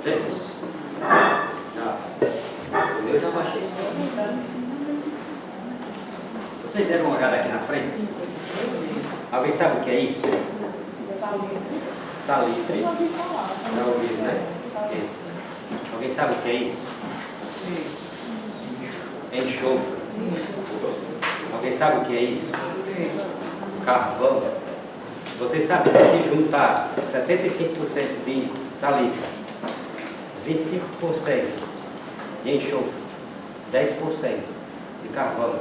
Gente, o meu já baixei. Vocês deram uma olhada aqui na frente? Alguém sabe o que é isso? Salitre. Já ouviram, né? Alguém sabe o que é isso? Enxofre. Alguém sabe o que é isso? Carvão. Vocês sabem que se juntar 75% de salitre, 25% de enxofre, 10% de carvão,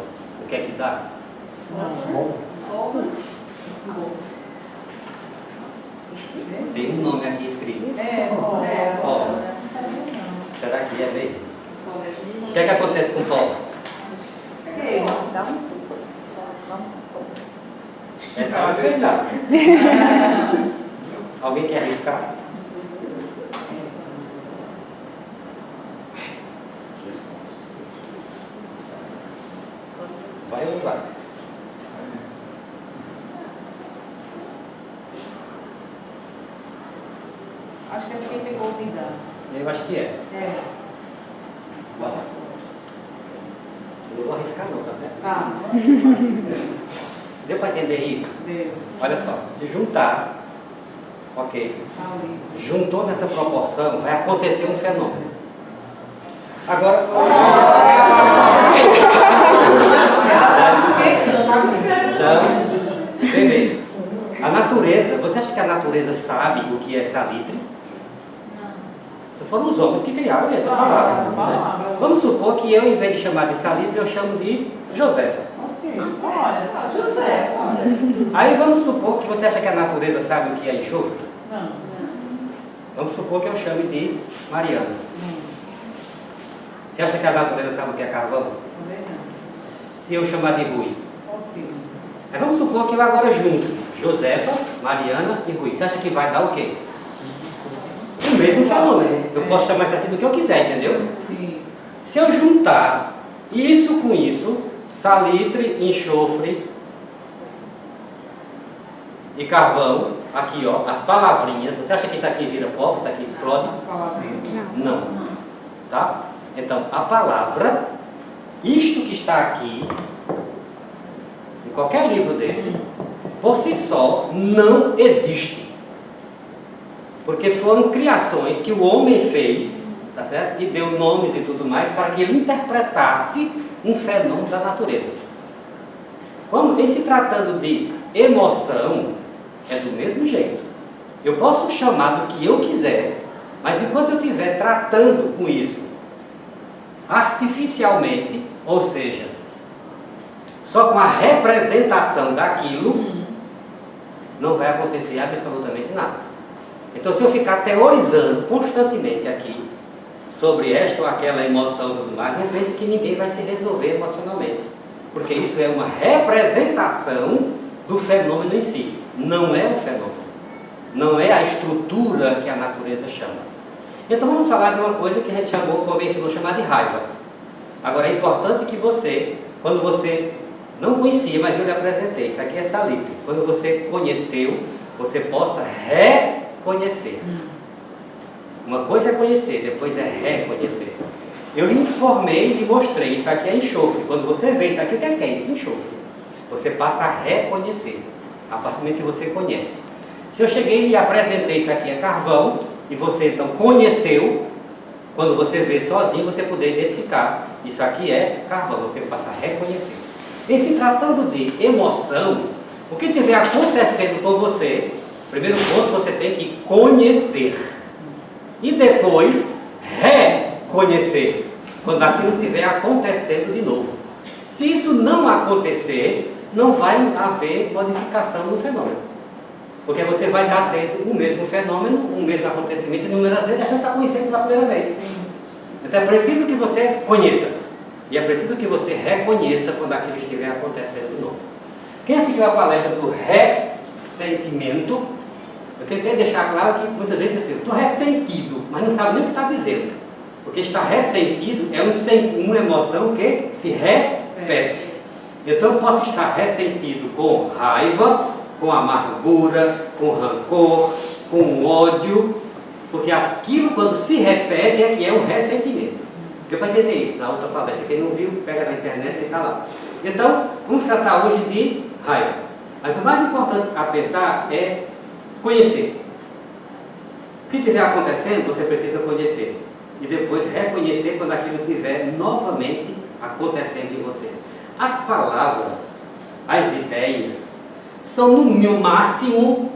o que é que dá? Tem um nome aqui escrito. Pó. Será que é mesmo? O que é que acontece com pó? Essa é uma verdade. Alguém quer arriscar? Vai ou não vai? Acho que é porque pegou o umidade. Eu acho que é. Uau. Eu não vou arriscar não, tá certo? Tá. Deu para entender isso? Deu. Olha só, se juntar, ok, juntou nessa proporção, vai acontecer um fenômeno. Agora, então, primeiro, a natureza, você acha que a natureza sabe o que é salitre? Não. Foram os homens que criaram essa palavra. Né? Vamos supor que eu, em vez de chamar de salitre, eu chamo de Josefa. José. Aí vamos supor que você acha que a natureza sabe o que é enxofre? Não. Vamos supor que eu chame de Mariana. Você acha que a natureza sabe o que é carvão? Se eu chamar de Rui? Aí vamos supor que eu agora junto Josefa, Mariana e Rui. Você acha que vai dar o quê? O mesmo fenômeno. Eu posso chamar isso aqui do que eu quiser, entendeu? Sim. Se eu juntar isso com isso, salitre, enxofre e carvão, aqui ó, as palavrinhas, você acha que isso aqui vira pó, isso aqui explode? As palavrinhas. Não. Tá? Então, a palavra, isto que está aqui, em qualquer livro desse, por si só, não existe. Porque foram criações que o homem fez, tá certo? E deu nomes e tudo mais, para que ele interpretasse um fenômeno da natureza. Em se tratando de emoção, é do mesmo jeito. Eu posso chamar do que eu quiser, mas enquanto eu estiver tratando com isso artificialmente, ou seja, só com a representação daquilo, não vai acontecer absolutamente nada. Então, se eu ficar teorizando constantemente aqui sobre esta ou aquela emoção e tudo mais, não pense que ninguém vai se resolver emocionalmente, porque isso é uma representação do fenômeno em si, não é o fenômeno, não é a estrutura que a natureza chama. Então vamos falar de uma coisa que a gente convencionou chamar de raiva. Agora é importante que você, quando você não conhecia, mas eu lhe apresentei, isso aqui é salitre, quando você conheceu, você possa reconhecer. Uma coisa é conhecer, depois é reconhecer. Eu lhe informei e lhe mostrei, isso aqui é enxofre. Quando você vê isso aqui, o que é isso? Enxofre. Você passa a reconhecer, a partir do momento que você conhece. Se eu cheguei e lhe apresentei, isso aqui é carvão, e você então conheceu, quando você vê sozinho, você poder identificar, isso aqui é carvão, você passa a reconhecer. Em se tratando de emoção, o que estiver acontecendo com você, primeiro ponto, você tem que conhecer. E depois, reconhecer, quando aquilo estiver acontecendo de novo. Se isso não acontecer, não vai haver modificação no fenômeno. Porque você vai estar tendo o mesmo fenômeno, o mesmo acontecimento inúmeras vezes, a gente está conhecendo pela primeira vez. Então é preciso que você conheça. E é preciso que você reconheça quando aquilo estiver acontecendo de novo. Quem assistiu a palestra do ressentimento, eu tentei deixar claro que muitas vezes assim, estou ressentido, mas não sabe nem o que está dizendo. Porque estar ressentido é uma emoção que se repete. Então eu posso estar ressentido com raiva, com amargura, com rancor, com ódio, Porque aquilo, quando se repete, é que é um ressentimento. Deu para entender isso na outra palestra. Quem não viu, pega na internet que está lá. Então, vamos tratar hoje de raiva. Mas o mais importante a pensar é conhecer. O que estiver acontecendo, você precisa conhecer. E depois reconhecer quando aquilo estiver novamente acontecendo em você. As palavras, as ideias, são no máximo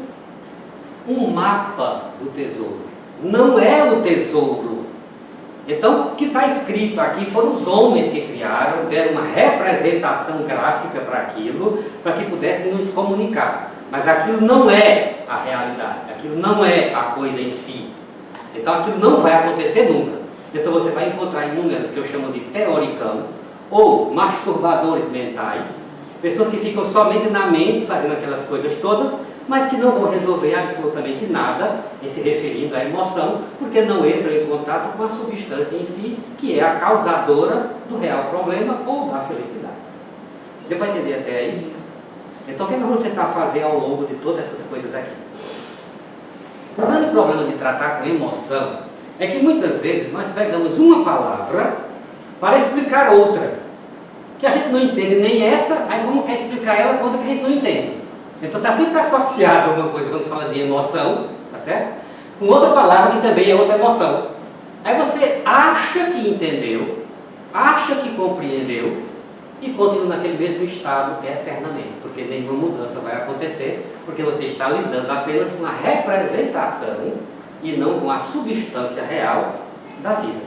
um mapa do tesouro. Não é o tesouro. Então, o que está escrito aqui foram os homens que criaram, deram uma representação gráfica para aquilo, para que pudessem nos comunicar. Mas aquilo não é a realidade, aquilo não é a coisa em si. Então, aquilo não vai acontecer nunca. Então, você vai encontrar inúmeros que eu chamo de teoricão, ou masturbadores mentais, pessoas que ficam somente na mente, fazendo aquelas coisas todas, mas que não vão resolver absolutamente nada em se referindo à emoção, porque não entram em contato com a substância em si, que é a causadora do real problema ou da felicidade. Deu para entender até aí? Então, o que nós vamos tentar fazer ao longo de todas essas coisas aqui? O grande problema de tratar com emoção é que muitas vezes nós pegamos uma palavra para explicar outra, que a gente não entende nem essa, aí como quer explicar ela coisa que a gente não entende. Então está sempre associado a uma coisa quando fala de emoção, tá certo? Com outra palavra que também é outra emoção. Aí você acha que entendeu, acha que compreendeu e continua naquele mesmo estado eternamente, porque nenhuma mudança vai acontecer, porque você está lidando apenas com a representação e não com a substância real da vida.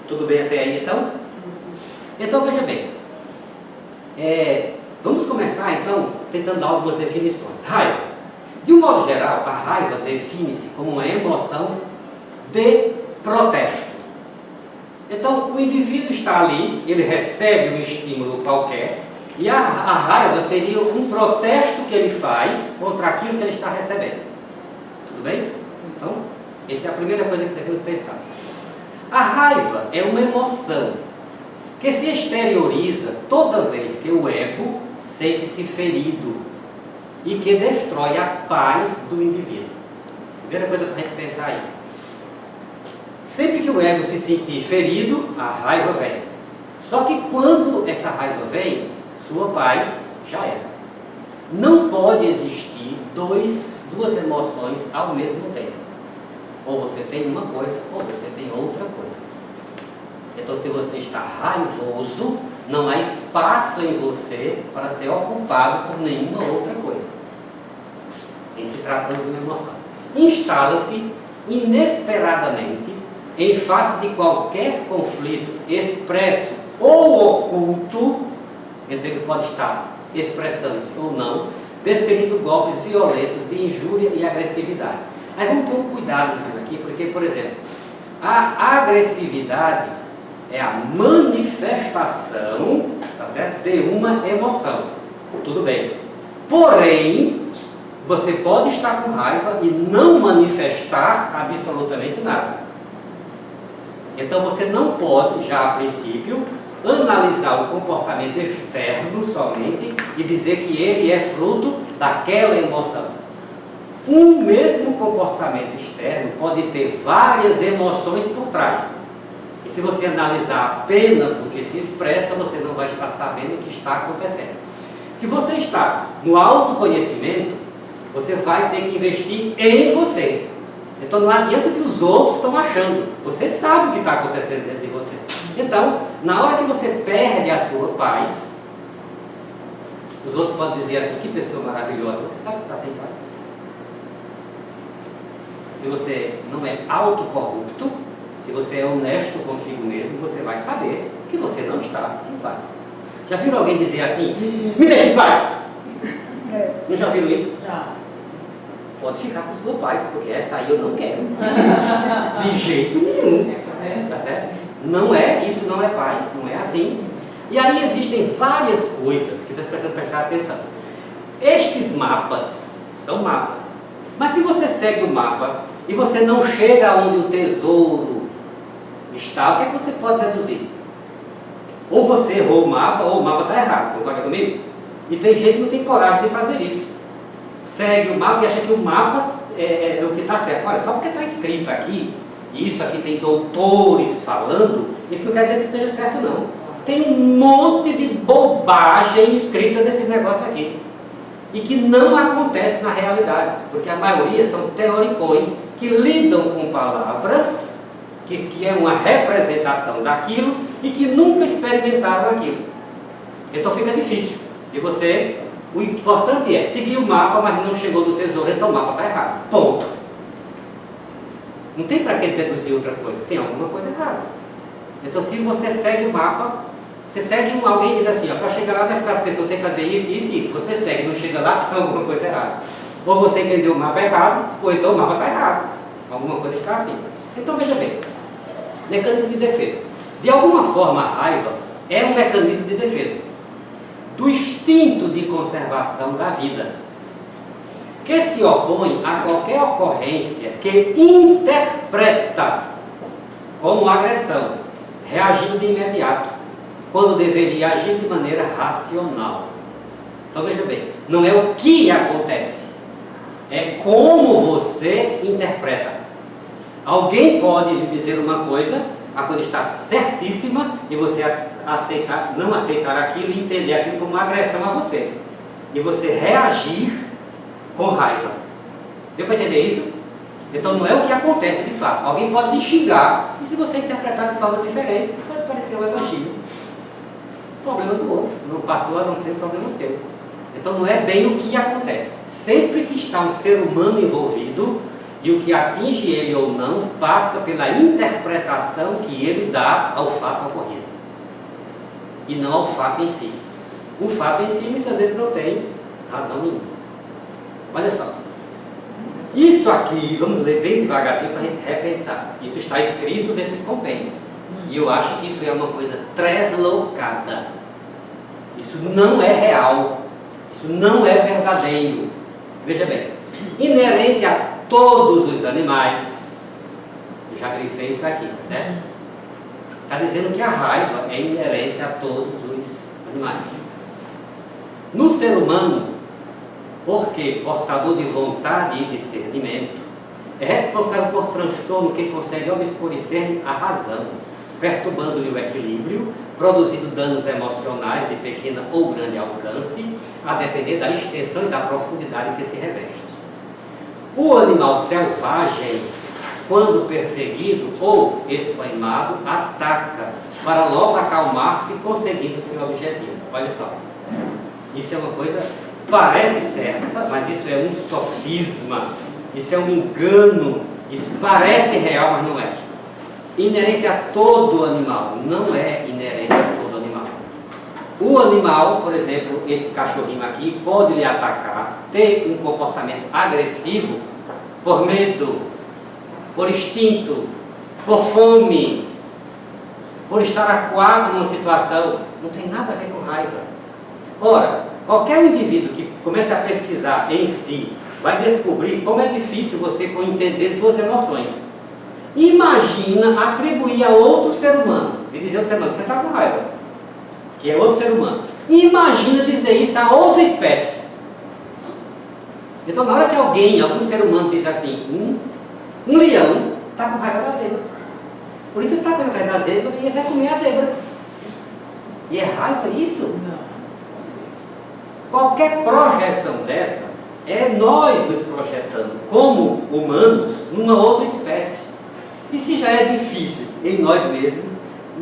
Tudo bem até aí então? Então veja bem, vamos começar então tentando dar algumas definições. Raiva. De um modo geral, a raiva define-se como uma emoção de protesto. Então o indivíduo está ali, ele recebe um estímulo qualquer, e a raiva seria um protesto que ele faz contra aquilo que ele está recebendo. Tudo bem? Então, essa é a primeira coisa que devemos pensar. A raiva é uma emoção que se exterioriza toda vez que o ego sente-se ferido e que destrói a paz do indivíduo. Primeira coisa para a gente pensar aí. Sempre que o ego se sentir ferido, a raiva vem. Só que quando essa raiva vem, sua paz já era. Não pode existir duas emoções ao mesmo tempo. Ou você tem uma coisa, ou você tem outra coisa. Então, se você está raivoso, não há espaço em você para ser ocupado por nenhuma outra coisa. Em se tratando de uma emoção. Instala-se inesperadamente em face de qualquer conflito expresso ou oculto, então ele pode estar expressando-se ou não, desferindo golpes violentos de injúria e agressividade. Aí vamos ter um cuidado aqui, porque, por exemplo, a agressividade é a manifestação, tá certo, de uma emoção. Tudo bem. Porém, você pode estar com raiva e não manifestar absolutamente nada. Então você não pode, já a princípio, analisar o comportamento externo somente e dizer que ele é fruto daquela emoção. Um mesmo comportamento externo pode ter várias emoções por trás. E se você analisar apenas o que se expressa, você não vai estar sabendo o que está acontecendo. Se você está no autoconhecimento, você vai ter que investir em você. Então não adianta o que os outros estão achando. Você sabe o que está acontecendo dentro de você. Então, na hora que você perde a sua paz, os outros podem dizer assim, que pessoa maravilhosa, você sabe que está sem paz. Se você não é autocorrupto, se você é honesto consigo mesmo, você vai saber que você não está em paz. Já viram alguém dizer assim, me deixa em paz? Não já viram isso? Já. Pode ficar com sua paz, porque essa aí eu não quero. De jeito nenhum. Tá certo? Não é, isso não é paz, não é assim. E aí existem várias coisas que nós precisamos prestar atenção. Estes mapas são mapas. Mas se você segue o mapa e você não chega onde o tesouro está, o que é que você pode deduzir? Ou você errou o mapa, ou o mapa está errado, concorda comigo? E tem gente que não tem coragem de fazer isso. Segue o mapa e acha que o mapa é o que está está certo. Olha, só porque está escrito aqui, e isso aqui tem doutores falando, isso não quer dizer que esteja certo, não. Tem um monte de bobagem escrita nesse negócio aqui. E que não acontece na realidade, porque a maioria são teoricões que lidam com palavras, que é uma representação daquilo, e que nunca experimentaram aquilo. Então fica difícil de você. O importante é seguir o mapa, mas não chegou no tesouro, então o mapa está errado. Ponto. Não tem para que deduzir outra coisa, tem alguma coisa errada. Então se você segue o mapa, você segue alguém diz assim, para chegar lá, as pessoas têm que fazer isso, isso e isso. Você segue, não chega lá, tem alguma coisa errada. Ou você entendeu o mapa errado, ou então o mapa está errado. Alguma coisa está assim. Então veja bem, mecanismo de defesa. De alguma forma a raiva é um mecanismo de defesa do instinto de conservação da vida, que se opõe a qualquer ocorrência que interpreta como agressão, reagindo de imediato, quando deveria agir de maneira racional. Então veja bem, não é o que acontece, é como você interpreta. Alguém pode lhe dizer uma coisa, a coisa está certíssima, e você não aceitar aquilo e entender aquilo como uma agressão a você. E você reagir com raiva. Deu para entender isso? Então não é o que acontece de fato. Alguém pode lhe xingar, e se você interpretar de forma diferente, pode parecer um elogio. Problema do outro. Não passou a não ser problema seu. Então não é bem o que acontece. Sempre que está um ser humano envolvido, e o que atinge ele ou não passa pela interpretação que ele dá ao fato ocorrido, e não ao fato em si. O fato em si muitas vezes não tem razão nenhuma. Olha só, isso aqui, vamos ler bem devagarzinho para a gente repensar. Isso está escrito nesses compêndios, e eu acho que isso é uma coisa deslocada. Isso não é real, isso não é verdadeiro. Veja bem, inerente a todos os animais, eu já grifei isso aqui, tá certo? Está dizendo que a raiva é inerente a todos os animais. No ser humano, porque portador de vontade e discernimento, é responsável por transtorno que consegue obscurecer a razão, perturbando-lhe o equilíbrio, produzindo danos emocionais de pequeno ou grande alcance, a depender da extensão e da profundidade que se reveste. O animal selvagem, quando perseguido ou esfaimado, ataca, para logo acalmar-se, conseguindo seu objetivo. Olha só, isso é uma coisa, parece certa, mas isso é um sofisma, isso é um engano, isso parece real, mas não é. Inerente a todo animal, não é inerente a todo animal. O animal, por exemplo, esse cachorrinho aqui, pode lhe atacar, ter um comportamento agressivo por medo, por instinto, por fome, por estar acuado numa situação. Não tem nada a ver com raiva. Ora, qualquer indivíduo que comece a pesquisar em si, vai descobrir como é difícil você entender suas emoções. Imagina atribuir a outro ser humano, e dizer ao outro ser humano, você está com raiva, que é outro ser humano. Imagina dizer isso a outra espécie. Então, na hora que algum ser humano diz assim, um leão está com raiva da zebra. Por isso ele está com raiva da zebra e ele vai comer a zebra. E é raiva isso? Não. Qualquer projeção dessa é nós nos projetando como humanos numa outra espécie. E se já é difícil em nós mesmos,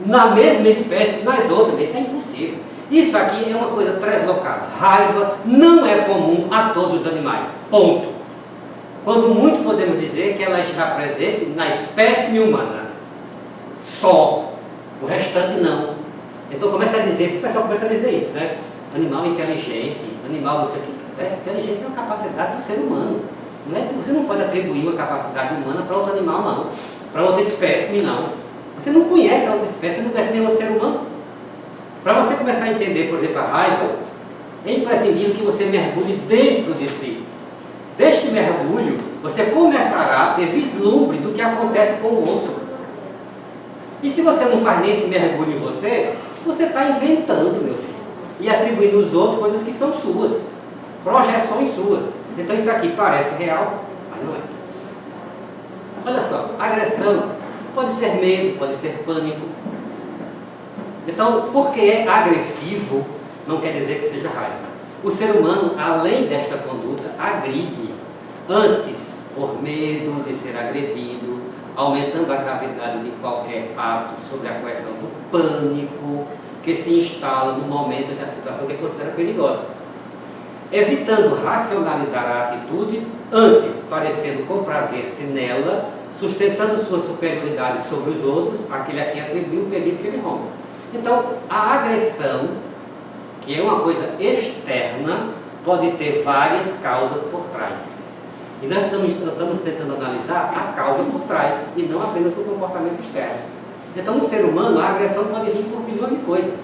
na mesma espécie, nas outras, é impossível. Isso aqui é uma coisa deslocada. Raiva não é comum a todos os animais. Ponto. Quando muito podemos dizer que ela está presente na espécie humana. Só. O restante não. Então começa a dizer, o pessoal começa a dizer isso, né? Animal inteligente, animal não sei o que. Essa inteligência é uma capacidade do ser humano. Você não pode atribuir uma capacidade humana para outro animal, não. Para outra espécie, não. Você não conhece a outra espécie, você não conhece nenhum outro ser humano. Para você começar a entender, por exemplo, a raiva, é imprescindível que você mergulhe dentro de si. Deste mergulho, você começará a ter vislumbre do que acontece com o outro. E se você não faz nem esse mergulho em você, você está inventando, meu filho. E atribuindo aos outros coisas que são suas. Projeções suas. Então isso aqui parece real, mas não é. Olha só, agressão pode ser medo, pode ser pânico. Então, porque é agressivo, não quer dizer que seja raiva. O ser humano, além desta conduta, agride antes por medo de ser agredido, aumentando a gravidade de qualquer ato sobre a coerção do pânico que se instala no momento da situação que considera perigosa. Evitando racionalizar a atitude, antes parecendo comprazer-se nela, sustentando sua superioridade sobre os outros, aquele a quem atribui o perigo que ele rompe. Então, a agressão, que é uma coisa externa, pode ter várias causas por trás. E nós estamos tentando analisar a causa por trás, e não apenas o comportamento externo. Então, no ser humano, a agressão pode vir por milhões de coisas,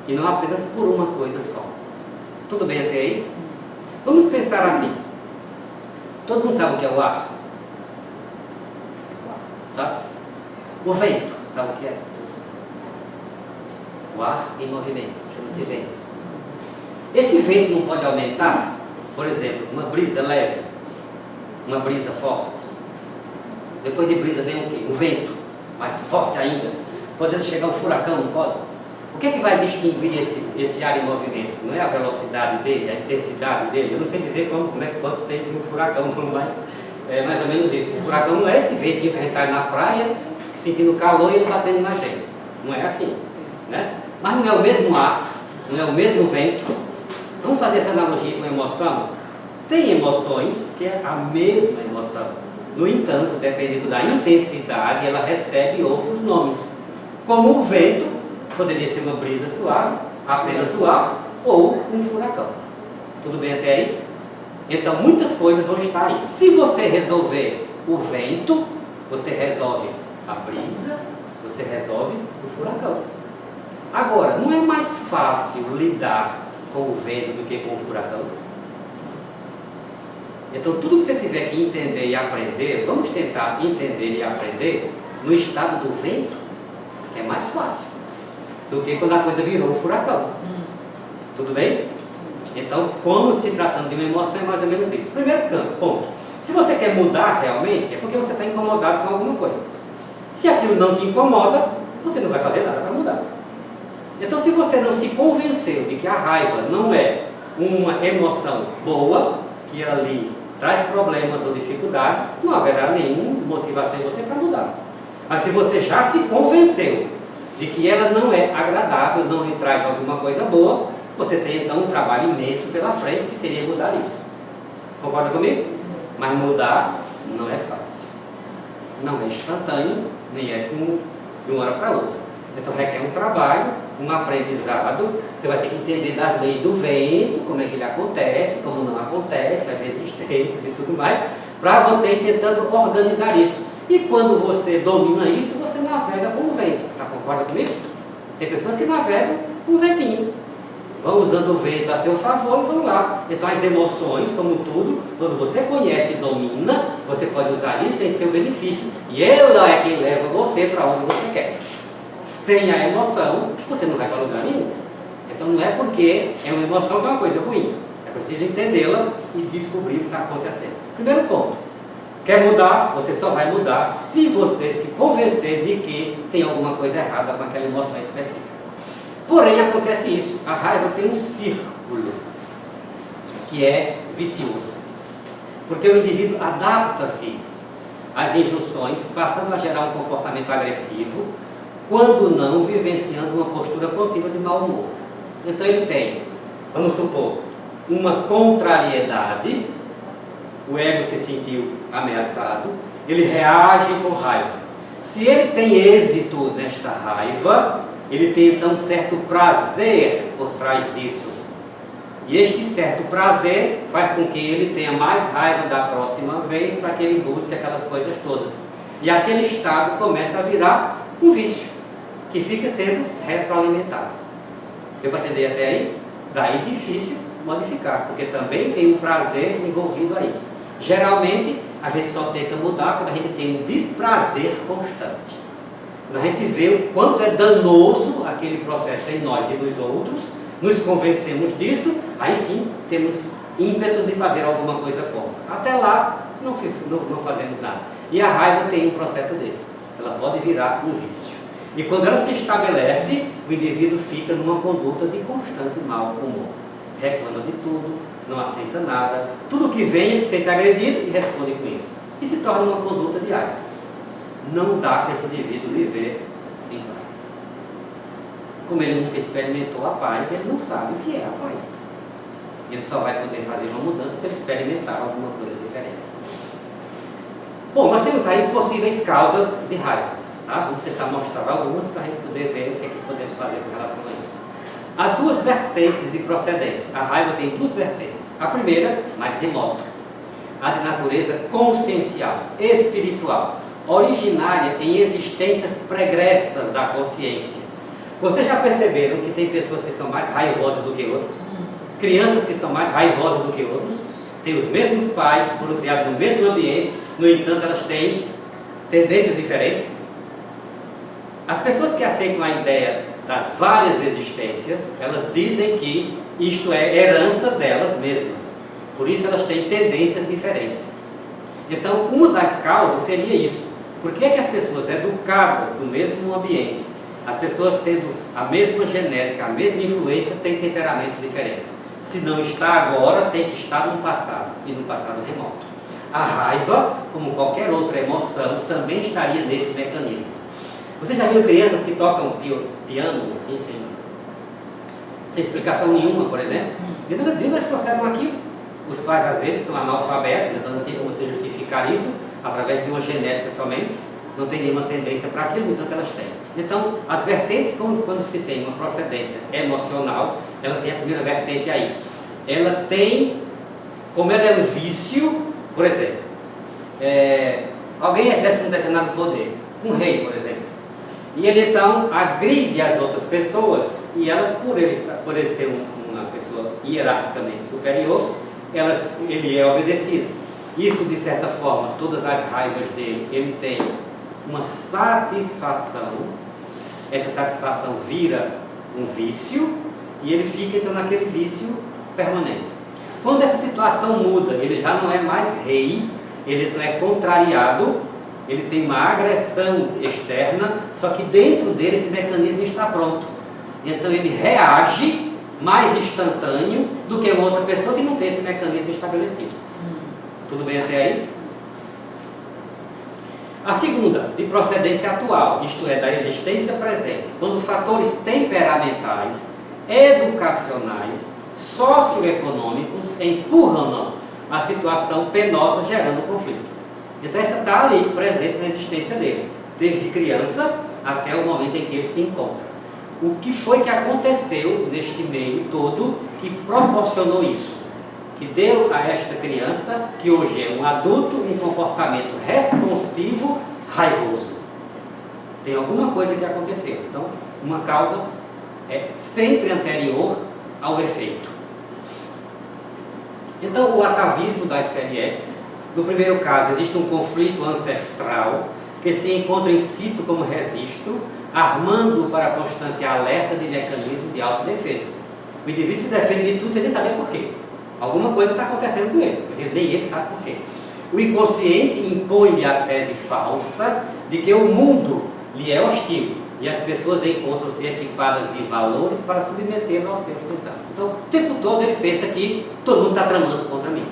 e não apenas por uma coisa só. Tudo bem até aí? Vamos pensar assim. Todo mundo sabe o que é o ar? Sabe? O vento, sabe o que é? O ar em movimento, chama-se vento. Esse vento não pode aumentar? Por exemplo, uma brisa leve, uma brisa forte. Depois de brisa vem o quê? O vento, mais forte ainda. Podendo chegar um furacão, não pode? O que é que vai distinguir esse ar em movimento? Não é a velocidade dele, a intensidade dele? Eu não sei dizer quanto tem um furacão, mas é mais ou menos isso. O furacão não é esse ventinho que a gente está na praia, sentindo calor e ele batendo na gente. Não é assim, né? Mas não é o mesmo ar, não é o mesmo vento. Vamos fazer essa analogia com emoção? Tem emoções que é a mesma emoção. No entanto, dependendo da intensidade, ela recebe outros nomes. Como o vento, poderia ser uma brisa suave, apenas o ar, ou um furacão. Tudo bem até aí? Então, muitas coisas vão estar aí. Se você resolver o vento, você resolve a brisa, você resolve o furacão. Agora, não é mais fácil lidar com o vento do que com o furacão? Então, tudo que você tiver que entender e aprender, vamos tentar entender e aprender no estado do vento, que é mais fácil do que quando a coisa virou um furacão. Tudo bem? Então, como se tratando de uma emoção, é mais ou menos isso. Primeiro ponto. Se você quer mudar realmente, é porque você está incomodado com alguma coisa. Se aquilo não te incomoda, você não vai fazer nada para mudar. Então, se você não se convenceu de que a raiva não é uma emoção boa, que ela lhe traz problemas ou dificuldades, não haverá nenhuma motivação em você para mudar. Mas se você já se convenceu de que ela não é agradável, não lhe traz alguma coisa boa, você tem então um trabalho imenso pela frente, que seria mudar isso. Concorda comigo? Mas mudar não é fácil. Não é instantâneo, nem é de uma hora para outra. Então requer um trabalho, um aprendizado. Você vai ter que entender das leis do vento, como é que ele acontece, como não acontece, as resistências e tudo mais, para você ir tentando organizar isso. E quando você domina isso, você navega com o vento. Tá, concorda comigo? Tem pessoas que navegam com o ventinho. Vão usando o vento a seu favor e vão lá. Então as emoções, como tudo, quando você conhece e domina, você pode usar isso em seu benefício. E ela é quem leva você para onde você quer. Sem a emoção, você não vai para lugar nenhum. Então não é porque é uma emoção que é uma coisa ruim. É preciso entendê-la e descobrir o que está acontecendo. Primeiro ponto. Quer mudar? Você só vai mudar se você se convencer de que tem alguma coisa errada com aquela emoção específica. Porém, acontece isso. A raiva tem um círculo que é vicioso. Porque o indivíduo adapta-se às injunções, passando a gerar um comportamento agressivo, quando não vivenciando uma postura contínua de mau humor. Então ele tem, vamos supor, uma contrariedade, o ego se sentiu ameaçado, ele reage com raiva. Se ele tem êxito nesta raiva, ele tem então certo prazer por trás disso. E este certo prazer faz com que ele tenha mais raiva da próxima vez, para que ele busque aquelas coisas todas. E aquele estado começa a virar um vício, que fica sendo retroalimentado. Deu para entender até aí? Daí difícil modificar, porque também tem um prazer envolvido aí. Geralmente, a gente só tenta mudar quando a gente tem um desprazer constante. Quando a gente vê o quanto é danoso aquele processo em nós e nos outros, nos convencemos disso, aí sim temos ímpetos de fazer alguma coisa contra. Até lá, não fazemos nada. E a raiva tem um processo desse. Ela pode virar um vício. E quando ela se estabelece, o indivíduo fica numa conduta de constante mau humor. Reclama de tudo, não aceita nada. Tudo que vem, ele se sente agredido e responde com isso. E se torna uma conduta diária. Não dá para esse indivíduo viver em paz. Como ele nunca experimentou a paz, ele não sabe o que é a paz. Ele só vai poder fazer uma mudança se ele experimentar alguma coisa diferente. Bom, nós temos aí possíveis causas de raivas. Tá? Vamos tentar mostrar algumas para a gente poder ver o que é que podemos fazer com relação a isso. Há duas vertentes de procedência. A raiva tem duas vertentes. A primeira, mais remota, a de natureza consciencial, espiritual, originária em existências pregressas da consciência. Vocês já perceberam que tem pessoas que são mais raivosas do que outros? Crianças que são mais raivosas do que outros? Têm os mesmos pais, foram criados no mesmo ambiente, no entanto elas têm tendências diferentes? As pessoas que aceitam a ideia das várias existências, elas dizem que isto é herança delas mesmas. Por isso elas têm tendências diferentes. Então, uma das causas seria isso. Por que é que as pessoas educadas no mesmo ambiente, as pessoas tendo a mesma genética, a mesma influência, têm temperamentos diferentes? Se não está agora, tem que estar no passado, e no passado remoto. A raiva, como qualquer outra emoção, também estaria nesse mecanismo. Vocês já viram crianças que tocam piano, assim, sem explicação nenhuma, por exemplo? De onde elas trouxeram aquilo? Os pais, às vezes, são analfabetos, então não tem como você justificar isso através de uma genética somente. Não tem nenhuma tendência para aquilo, no entanto elas têm. Então, as vertentes, quando se tem uma procedência emocional, ela tem a primeira vertente aí. Ela tem, como ela é um vício, por exemplo, alguém exerce um determinado poder, um rei, por exemplo, e ele então agride as outras pessoas, e elas, por ele ser uma pessoa hierarquicamente superior, ele é obedecido. Isso, de certa forma, todas as raivas dele, ele tem uma satisfação, essa satisfação vira um vício, e ele fica então naquele vício permanente. Quando essa situação muda, ele já não é mais rei, ele então é contrariado, ele tem uma agressão externa, só que dentro dele esse mecanismo está pronto. Então ele reage mais instantâneo do que uma outra pessoa que não tem esse mecanismo estabelecido. Tudo bem até aí? A segunda, de procedência atual, isto é, da existência presente, quando fatores temperamentais, educacionais, socioeconômicos empurram a situação penosa, gerando conflito. Então essa está ali presente na existência dele, desde criança até o momento em que ele se encontra. O que foi que aconteceu neste meio todo que proporcionou isso? Que deu a esta criança, que hoje é um adulto, um comportamento responsivo, raivoso. Tem alguma coisa que aconteceu. Então, uma causa é sempre anterior ao efeito. Então, o atavismo das CLX, no primeiro caso, existe um conflito ancestral que se encontra em situ como registro, armando para constante alerta de mecanismo de autodefesa. O indivíduo se defende de tudo sem nem saber por quê. Alguma coisa está acontecendo com ele, mas nem ele sabe por quê. O inconsciente impõe-lhe a tese falsa de que o mundo lhe é hostil e as pessoas encontram-se equipadas de valores para submetê-lo aos seus tentados. Então, o tempo todo ele pensa que todo mundo está tramando contra mim.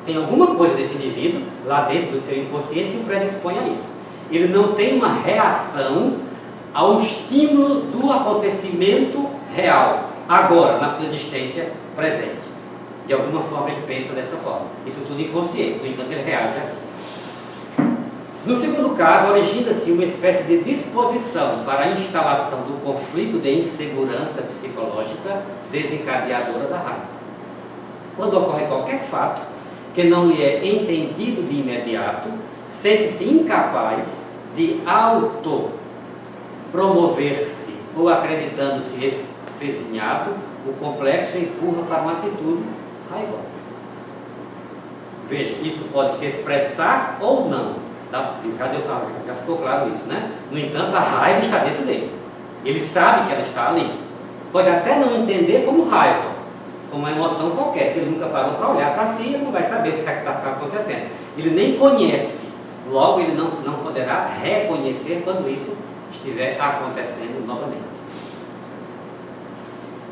Tem alguma coisa desse indivíduo lá dentro do seu inconsciente que o predispõe a isso. Ele não tem uma reação ao estímulo do acontecimento real, agora, na sua existência presente. De alguma forma ele pensa dessa forma. Isso tudo inconsciente, no entanto ele reage assim. No segundo caso, origina-se uma espécie de disposição para a instalação do conflito de insegurança psicológica desencadeadora da raiva. Quando ocorre qualquer fato que não lhe é entendido de imediato, sente-se incapaz de auto-promover-se ou acreditando-se espezinhado, o complexo empurra para uma atitude raivosa. Veja, isso pode se expressar ou não. Já ficou claro isso, né? No entanto, a raiva está dentro dele. Ele sabe que ela está ali. Pode até não entender como raiva, como uma emoção qualquer. Se ele nunca parou para olhar para si, ele não vai saber o que está acontecendo. Ele nem conhece, logo ele não poderá reconhecer quando isso estiver acontecendo novamente.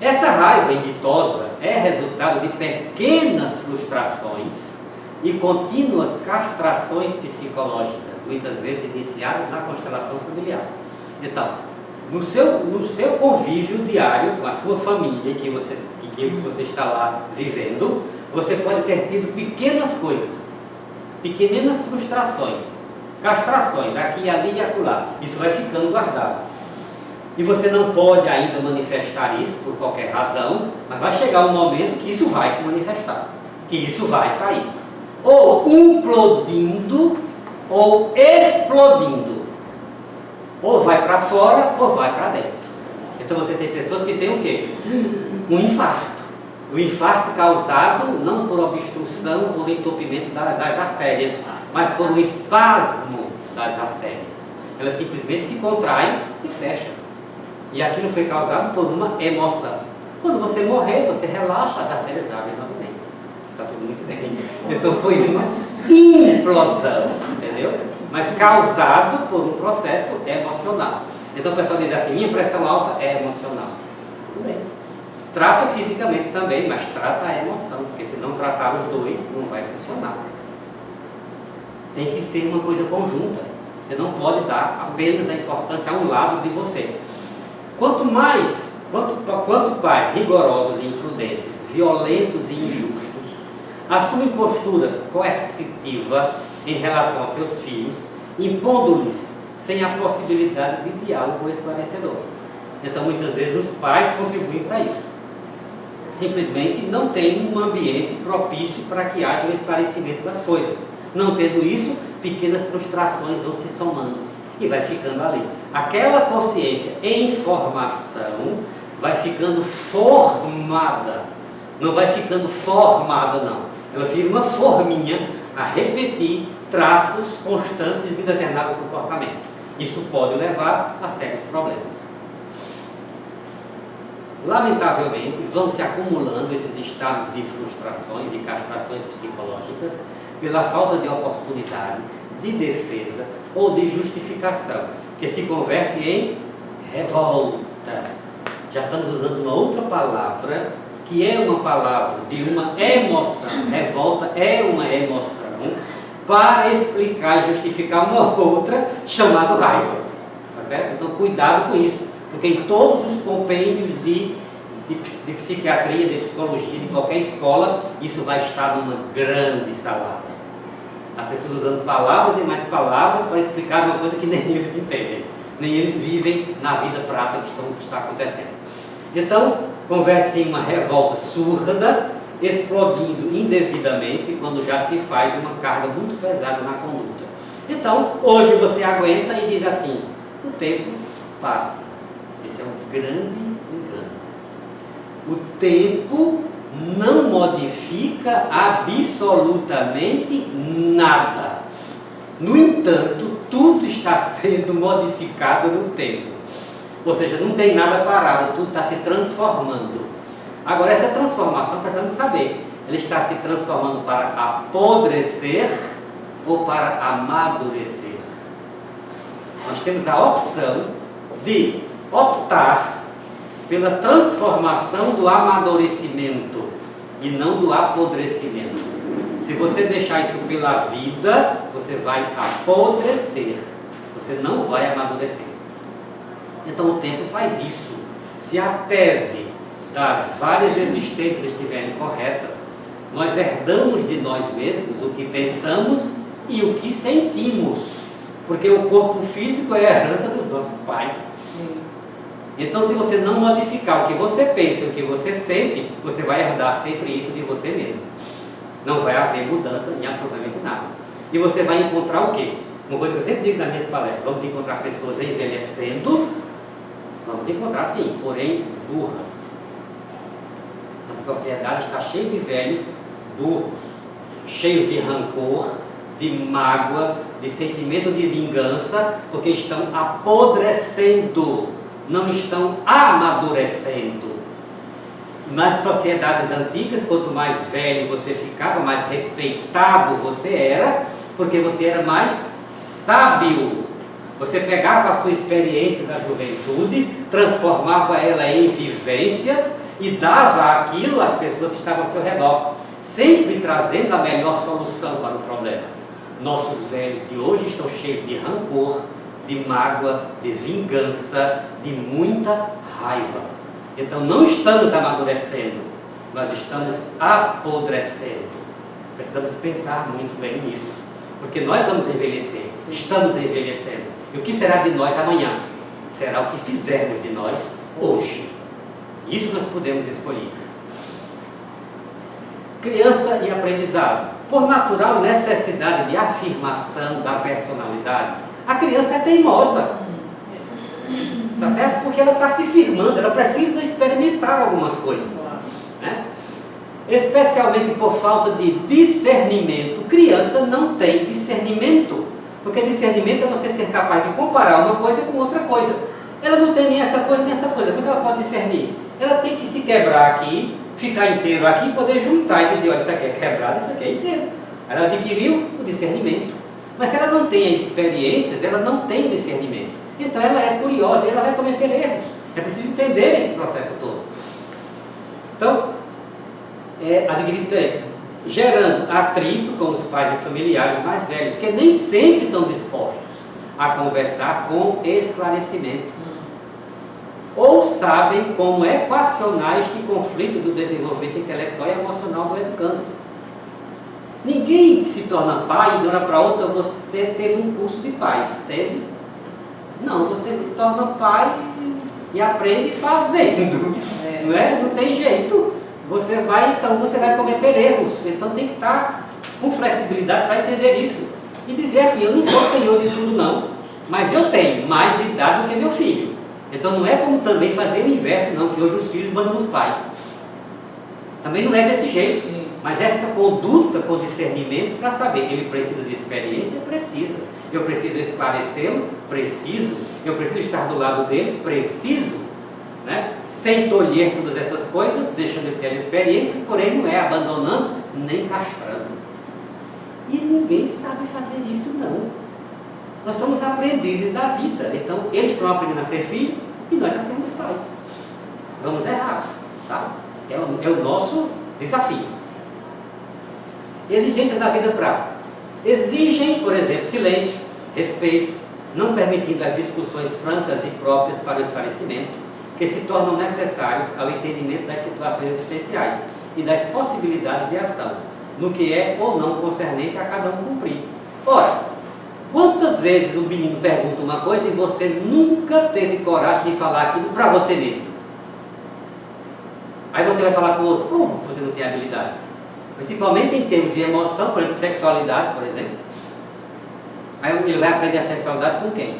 Essa raiva inditosa é resultado de pequenas frustrações e contínuas castrações psicológicas, muitas vezes iniciadas na constelação familiar. Então, no seu convívio diário com a sua família, que você está lá vivendo, você pode ter tido pequenas coisas, pequenas frustrações, castrações, aqui, ali e acolá. Isso vai ficando guardado. E você não pode ainda manifestar isso por qualquer razão, mas vai chegar um momento que isso vai se manifestar, que isso vai sair. Ou implodindo, ou explodindo. Ou vai para fora, ou vai para dentro. Então você tem pessoas que têm o quê? Um infarto. O infarto causado não por obstrução, por entupimento das artérias, mas por um espasmo das artérias. Elas simplesmente se contraem e fecham. E aquilo foi causado por uma emoção. Quando você morrer, você relaxa, as artérias abrem novamente. Está tudo muito bem. Então foi uma implosão, entendeu? Mas causado por um processo emocional. Então o pessoal diz assim, minha pressão alta é emocional. Tudo bem. Trata fisicamente também, mas trata a emoção, porque se não tratar os dois, não vai funcionar. Tem que ser uma coisa conjunta. Você não pode dar apenas a importância a um lado de você. Quanto pais rigorosos e imprudentes, violentos e injustos, assumem posturas coercitivas em relação aos seus filhos, impondo-lhes sem a possibilidade de diálogo esclarecedor. Então, muitas vezes, os pais contribuem para isso. Simplesmente não tem um ambiente propício para que haja o esclarecimento das coisas. Não tendo isso, pequenas frustrações vão se somando. E vai ficando ali. Aquela consciência em formação vai ficando formada. Não vai ficando formada, não. Ela vira uma forminha a repetir traços constantes de determinado comportamento. Isso pode levar a sérios problemas. Lamentavelmente, vão se acumulando esses estados de frustrações e castrações psicológicas pela falta de oportunidade, de defesa ou de justificação, que se converte em revolta. Já estamos usando uma outra palavra, que é uma palavra de uma emoção. Revolta é uma emoção, para explicar e justificar uma outra chamada raiva. Tá certo? Então cuidado com isso, porque em todos os compêndios de psiquiatria, de psicologia, de qualquer escola, isso vai estar numa grande salada. As pessoas usando palavras e mais palavras para explicar uma coisa que nem eles entendem, nem eles vivem na vida prática que está acontecendo. Então, converte-se em uma revolta surda, explodindo indevidamente, quando já se faz uma carga muito pesada na conduta. Então, hoje você aguenta e diz assim, o tempo passa. Esse é um grande engano. O tempo não modifica absolutamente nada. No entanto, tudo está sendo modificado no tempo. Ou seja, não tem nada parado, tudo está se transformando. Agora, essa transformação, precisamos saber, ela está se transformando para apodrecer ou para amadurecer. Nós temos a opção de optar pela transformação do amadurecimento e não do apodrecimento. Se você deixar isso pela vida, você vai apodrecer, você não vai amadurecer. Então o tempo faz isso. Se a tese das várias existências estiverem corretas, nós herdamos de nós mesmos o que pensamos e o que sentimos, porque o corpo físico é a herança dos nossos pais. Então, se você não modificar o que você pensa e o que você sente, você vai herdar sempre isso de você mesmo. Não vai haver mudança em absolutamente nada. E você vai encontrar o quê? Uma coisa que eu sempre digo nas minhas palestras, vamos encontrar pessoas envelhecendo, vamos encontrar sim, porém burras. Nossa sociedade está cheia de velhos burros, cheios de rancor, de mágoa, de sentimento de vingança, porque estão apodrecendo, não estão amadurecendo. Nas sociedades antigas, quanto mais velho você ficava, mais respeitado você era, porque você era mais sábio. Você pegava a sua experiência da juventude, transformava ela em vivências e dava aquilo às pessoas que estavam ao seu redor, sempre trazendo a melhor solução para o problema. Nossos velhos de hoje estão cheios de rancor, de mágoa, de vingança, de muita raiva. Então não estamos amadurecendo, nós estamos apodrecendo. Precisamos pensar muito bem nisso, porque nós vamos envelhecer, estamos envelhecendo. E o que será de nós amanhã? Será o que fizermos de nós hoje. Isso nós podemos escolher. Criança e aprendizado. Por natural necessidade de afirmação da personalidade, a criança é teimosa. Tá certo? Porque ela está se firmando, ela precisa experimentar algumas coisas. Né? Especialmente por falta de discernimento. Criança não tem discernimento. Porque discernimento é você ser capaz de comparar uma coisa com outra coisa. Ela não tem nem essa coisa, nem essa coisa. Como é que ela pode discernir? Ela tem que se quebrar aqui, ficar inteiro aqui, poder juntar e dizer, olha, isso aqui é quebrado, isso aqui é inteiro. Ela adquiriu o discernimento. Mas se ela não tem experiências, ela não tem discernimento. Então ela é curiosa e ela vai cometer erros. É preciso entender esse processo todo. Então, adquirir experiência, gerando atrito com os pais e familiares mais velhos, que nem sempre estão dispostos a conversar com esclarecimentos. Ou sabem como equacionar este conflito do desenvolvimento intelectual e emocional do educando. Ninguém se torna pai e de uma hora para outra você teve um curso de pai. Teve? Não, você se torna pai e aprende fazendo. Não é? Não tem jeito. Você vai cometer erros. Então tem que estar com flexibilidade para entender isso. E dizer assim, eu não sou senhor de tudo não, mas eu tenho mais idade do que meu filho. Então não é como também fazer o inverso não, que hoje os filhos mandam nos pais. Também não é desse jeito. Sim. Mas essa conduta com discernimento para saber que ele precisa de experiência, precisa. Eu preciso esclarecê-lo, preciso. Eu preciso estar do lado dele, preciso. Né? Sem tolher todas essas coisas, deixando ele ter as experiências, porém não é abandonando nem castrando. E ninguém sabe fazer isso não. Nós somos aprendizes da vida. Então eles estão aprendendo a ser filho e nós a sermos pais. Vamos errar, tá? É o nosso desafio. Exigências da vida prática. Exigem, por exemplo, silêncio, respeito, não permitindo as discussões francas e próprias para o esclarecimento, que se tornam necessários ao entendimento das situações existenciais e das possibilidades de ação, no que é ou não concernente a cada um cumprir. Ora, quantas vezes o menino pergunta uma coisa e você nunca teve coragem de falar aquilo para você mesmo? Aí você vai falar para o outro, como se você não tem habilidade? Principalmente em termos de emoção, por exemplo, sexualidade, por exemplo. Aí ele vai aprender a sexualidade com quem?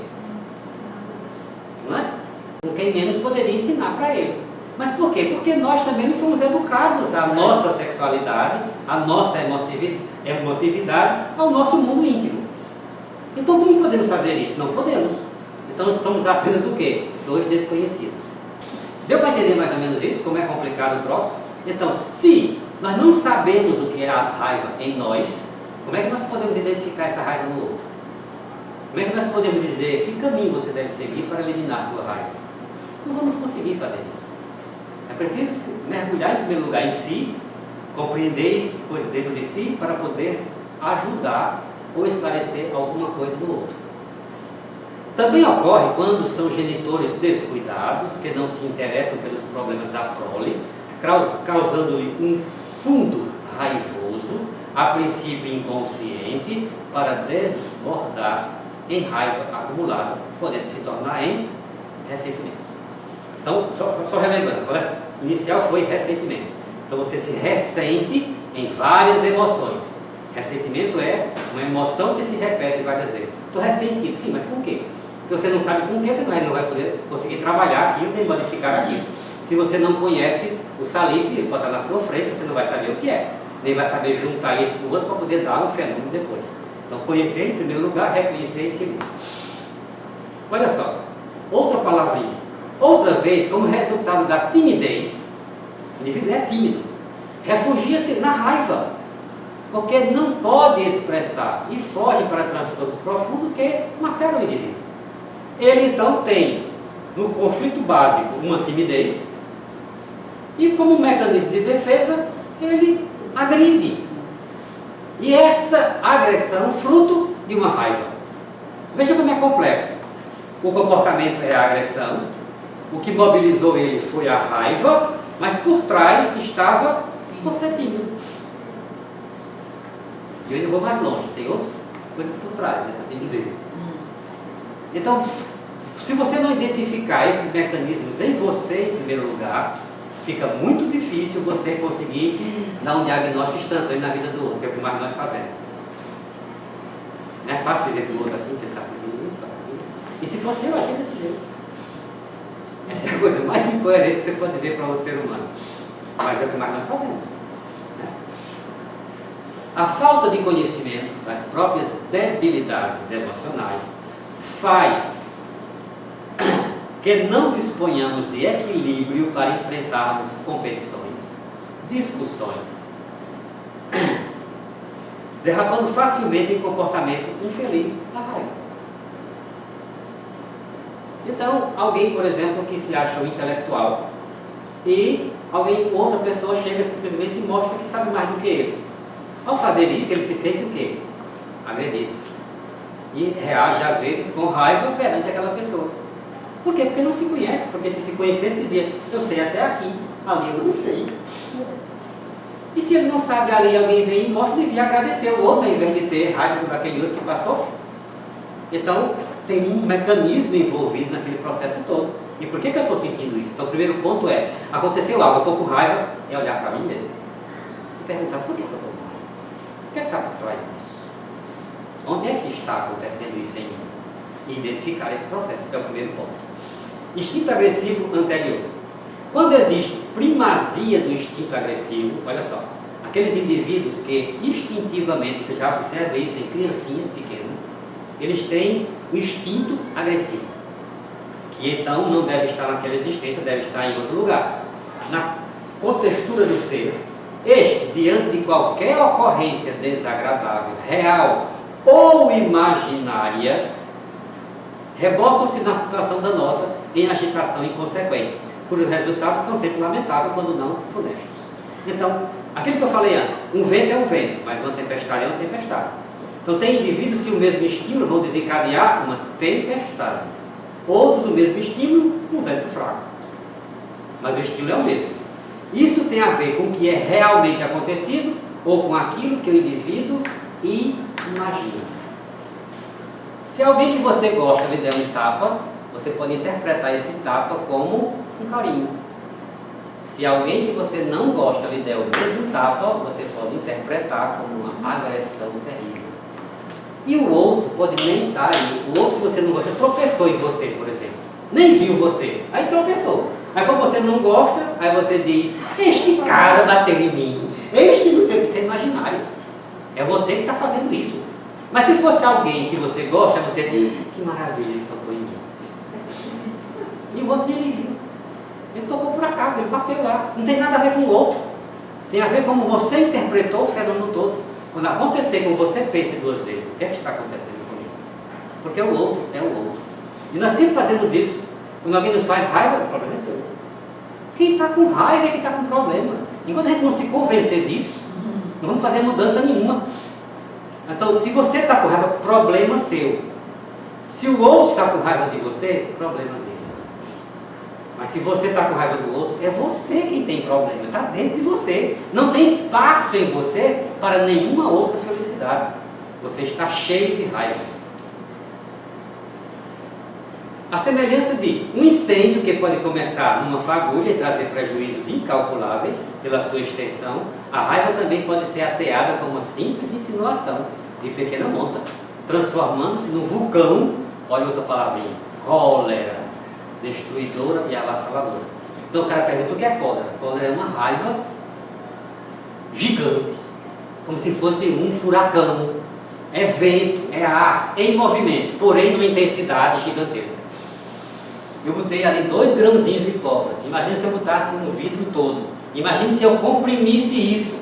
Não é? Com quem menos poderia ensinar para ele. Mas por quê? Porque nós também não fomos educados à nossa sexualidade, à nossa emotividade, ao nosso mundo íntimo. Então como podemos fazer isso? Não podemos. Então somos apenas o quê? Dois desconhecidos. Deu para entender mais ou menos isso? Como é complicado o troço? Então, se nós não sabemos o que é a raiva em nós, como é que nós podemos identificar essa raiva no outro? Como é que nós podemos dizer que caminho você deve seguir para eliminar a sua raiva? Não vamos conseguir fazer isso. É preciso mergulhar em primeiro lugar em si, compreender coisas dentro de si para poder ajudar ou esclarecer alguma coisa no outro. Também ocorre quando são genitores descuidados, que não se interessam pelos problemas da prole, causando-lhe um fundo raivoso, a princípio inconsciente, para desbordar em raiva acumulada, podendo se tornar em ressentimento. Então, só relembrando, a palestra inicial foi ressentimento. Então você se ressente em várias emoções. Ressentimento é uma emoção que se repete várias vezes. Estou ressentido, sim, mas com o quê? Se você não sabe com o que, você não vai poder conseguir trabalhar aquilo nem modificar aquilo. Se você não conhece o salitre, ele pode estar na sua frente, você não vai saber o que é. Nem vai saber juntar isso com o outro para poder dar um fenômeno depois. Então conhecer em primeiro lugar, reconhecer em segundo. Olha só, outra palavrinha. Outra vez, como resultado da timidez, indivíduo é tímido. Refugia-se na raiva, porque não pode expressar e foge para transtornos profundos que macera o indivíduo. Ele então tem, no conflito básico, uma timidez, e como mecanismo de defesa, ele agride. E essa agressão, fruto de uma raiva. Veja como é complexo. O comportamento é a agressão, o que mobilizou ele foi a raiva, mas por trás estava você tímido. E eu ainda vou mais longe, tem outras coisas por trás dessa timidez. Então, se você não identificar esses mecanismos em você, em primeiro lugar, fica muito difícil você conseguir dar um diagnóstico instantâneo na vida do outro, que é o que mais nós fazemos. Não é fácil dizer para o outro assim, que ele está sentindo isso, faça aquilo. E se fosse eu, agir desse jeito. Essa é a coisa mais incoerente que você pode dizer para outro ser humano. Mas é o que mais nós fazemos. Né? A falta de conhecimento das próprias debilidades emocionais faz que não disponhamos de equilíbrio para enfrentarmos competições, discussões, derrapando facilmente em comportamento infeliz da raiva. Então, alguém, por exemplo, que se acha um intelectual e outra pessoa chega simplesmente e mostra que sabe mais do que ele. Ao fazer isso, ele se sente o quê? Agredido. E reage, às vezes, com raiva perante aquela pessoa. Por quê? Porque não se conhece. Porque se conhecesse, dizia, eu sei até aqui, ali eu não sei. E se ele não sabe ali, alguém vem e mostra, devia agradecer o outro, ao invés de ter raiva por aquele outro que passou. Então, tem um mecanismo envolvido naquele processo todo. E por que eu estou sentindo isso? Então, o primeiro ponto é, aconteceu algo, eu estou com raiva, é olhar para mim mesmo. E perguntar, por que eu estou com raiva? O que está por trás disso? Onde é que está acontecendo isso em mim? E identificar esse processo, que é o primeiro ponto. Instinto agressivo anterior. Quando existe primazia do instinto agressivo, olha só, aqueles indivíduos que instintivamente, você já observa isso em criancinhas pequenas, eles têm o instinto agressivo, que então não deve estar naquela existência, deve estar em outro lugar. Na contextura do ser, este, diante de qualquer ocorrência desagradável, real ou imaginária, reboçam-se na situação danosa em agitação inconsequente, cujos resultados são sempre lamentáveis, quando não funestos. Então, aquilo que eu falei antes, um vento é um vento, mas uma tempestade é uma tempestade. Então, tem indivíduos que o mesmo estímulo vão desencadear uma tempestade. Outros, o mesmo estímulo, um vento fraco. Mas o estímulo é o mesmo. Isso tem a ver com o que é realmente acontecido ou com aquilo que o indivíduo imagina. Se alguém que você gosta lhe der um tapa, você pode interpretar esse tapa como um carinho. Se alguém que você não gosta lhe der o mesmo tapa, você pode interpretar como uma agressão terrível. E o outro pode nem estar aí. O outro que você não gosta tropeçou em você, por exemplo. Nem viu você. Aí tropeçou. Aí como você não gosta, aí você diz, este cara bateu em mim. Este não sei o que, isso é imaginário. É você que está fazendo isso. Mas se fosse alguém que você gosta, você diz, que maravilha, ele tocou em mim. E o outro nem viu. Ele tocou por acaso, ele bateu lá. Não tem nada a ver com o outro. Tem a ver como você interpretou o fenômeno todo. Quando acontecer como você pense duas vezes, o que é que está acontecendo comigo? Porque o outro é o outro. E nós sempre fazemos isso. Quando alguém nos faz raiva, o problema é seu. Quem está com raiva é que está com problema. Enquanto a gente não se convencer disso, não vamos fazer mudança nenhuma. Então, se você está com raiva, problema seu. Se o outro está com raiva de você, problema dele. Mas se você está com raiva do outro, é você quem tem problema, está dentro de você. Não tem espaço em você para nenhuma outra felicidade. Você está cheio de raivas. A semelhança de um incêndio que pode começar numa fagulha e trazer prejuízos incalculáveis pela sua extensão, a raiva também pode ser ateada como uma simples insinuação de pequena monta, transformando-se num vulcão, olha outra palavrinha, cólera, destruidora e avassaladora. Então o cara pergunta o que é cólera. Cólera é uma raiva gigante, como se fosse um furacão. É vento, é ar, em movimento, porém numa intensidade gigantesca. Eu botei ali 2 grãozinhos de pólvora. Imagina se eu botasse um vidro todo, Imagine se eu comprimisse isso.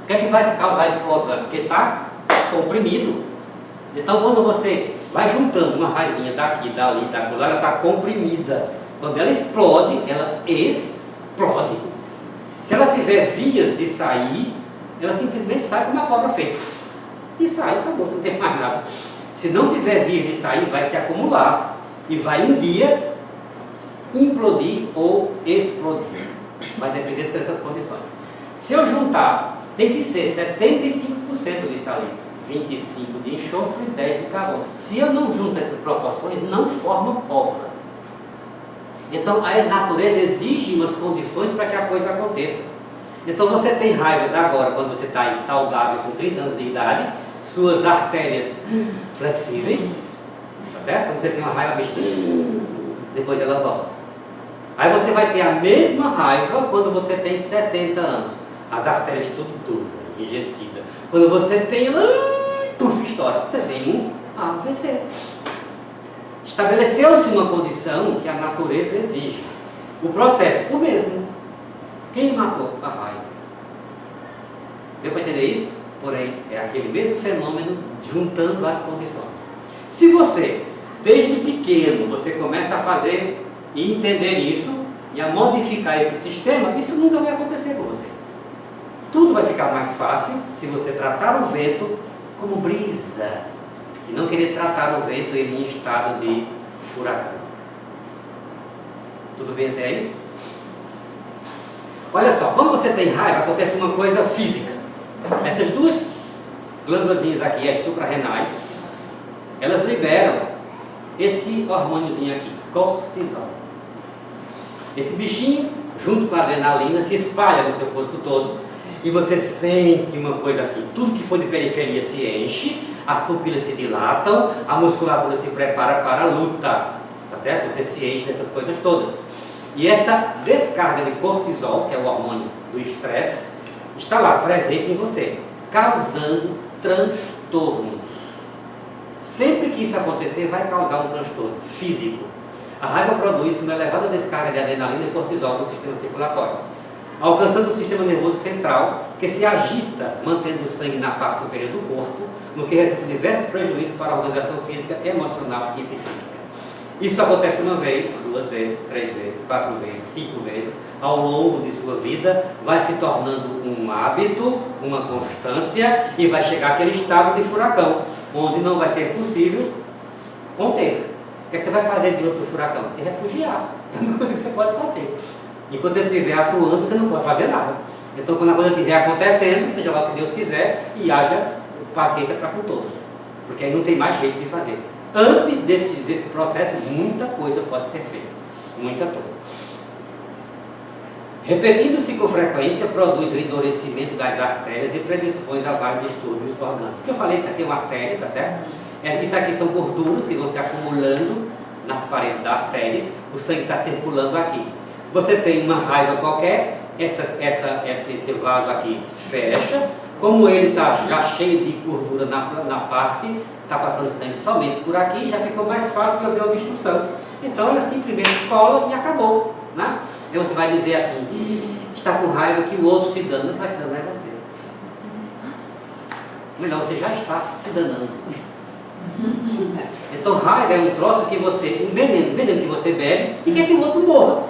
O que é que vai causar explosão? Porque está comprimido. Então, quando você vai juntando uma raivinha daqui, dali, daqui, ela está comprimida. Quando ela explode, ela explode. Se ela tiver vias de sair, ela simplesmente sai como a cobra fez. E sai, acabou, não tem mais nada. Se não tiver vias de sair, vai se acumular. E vai um dia implodir ou explodir. Vai depender dessas condições. Se eu juntar, tem que ser 75% de salito, 25% de enxofre e 10% de carvão. Se eu não junto essas proporções, não forma pólvora. Então a natureza exige umas condições para que a coisa aconteça. Então você tem raivas agora, quando você está aí saudável com 30 anos de idade, suas artérias flexíveis, tá certo? Quando você tem uma raiva, depois ela volta. Aí você vai ter a mesma raiva quando você tem 70 anos. As artérias tudo enrijecidas. Quando você tem, estoura. Você tem um AVC. Estabeleceu-se uma condição que a natureza exige. O processo, o mesmo. Quem lhe matou? A raiva. Deu para entender isso? Porém, é aquele mesmo fenômeno juntando as condições. Se você, desde pequeno, você começa a fazer e entender isso, e a modificar esse sistema, isso nunca vai acontecer com você. Tudo vai ficar mais fácil se você tratar o vento como brisa, e não querer tratar o vento ele em estado de furacão. Tudo bem até aí? Olha só, quando você tem raiva, acontece uma coisa física. Essas duas glândulazinhas aqui, as suprarrenais, elas liberam esse hormôniozinho aqui, cortisol. Esse bichinho, junto com a adrenalina, se espalha no seu corpo todo e você sente uma coisa assim, tudo que for de periferia se enche, as pupilas se dilatam, a musculatura se prepara para a luta, tá certo? Você se enche dessas coisas todas. E essa descarga de cortisol, que é o hormônio do estresse, está lá presente em você, causando transtornos. Sempre que isso acontecer, vai causar um transtorno físico. A raiva produz uma elevada descarga de adrenalina e cortisol no sistema circulatório, alcançando o sistema nervoso central, que se agita, mantendo o sangue na parte superior do corpo, no que resulta em diversos prejuízos para a organização física, emocional e psíquica. Isso acontece uma vez, 2 vezes, 3 vezes, 4 vezes, 5 vezes, ao longo de sua vida, vai se tornando um hábito, uma constância, e vai chegar àquele estado de furacão, onde não vai ser possível conter. O que você vai fazer de outro furacão? Se refugiar. É uma coisa que você pode fazer. Enquanto ele estiver atuando, você não pode fazer nada. Então, quando a coisa estiver acontecendo, seja lá o que Deus quiser, e haja paciência para com todos. Porque aí não tem mais jeito de fazer. Antes desse processo, muita coisa pode ser feita. Muita coisa. Repetindo-se com frequência, produz o endurecimento das artérias e predispõe a vários distúrbios orgânicos. O que eu falei, isso aqui é uma artéria, tá certo? Isso aqui são gorduras que vão se acumulando nas paredes da artéria, o sangue está circulando aqui. Você tem uma raiva qualquer, esse vaso aqui fecha, como ele está já cheio de gordura na parte, está passando sangue somente por aqui, já ficou mais fácil de haver uma obstrução. Então ela simplesmente cola e acabou, né? Aí você vai dizer assim, está com raiva que o outro se dana, não vai se danar é você. Melhor, você já está se danando. Então raiva é um troço que você, um veneno que você bebe e quer que o outro morra.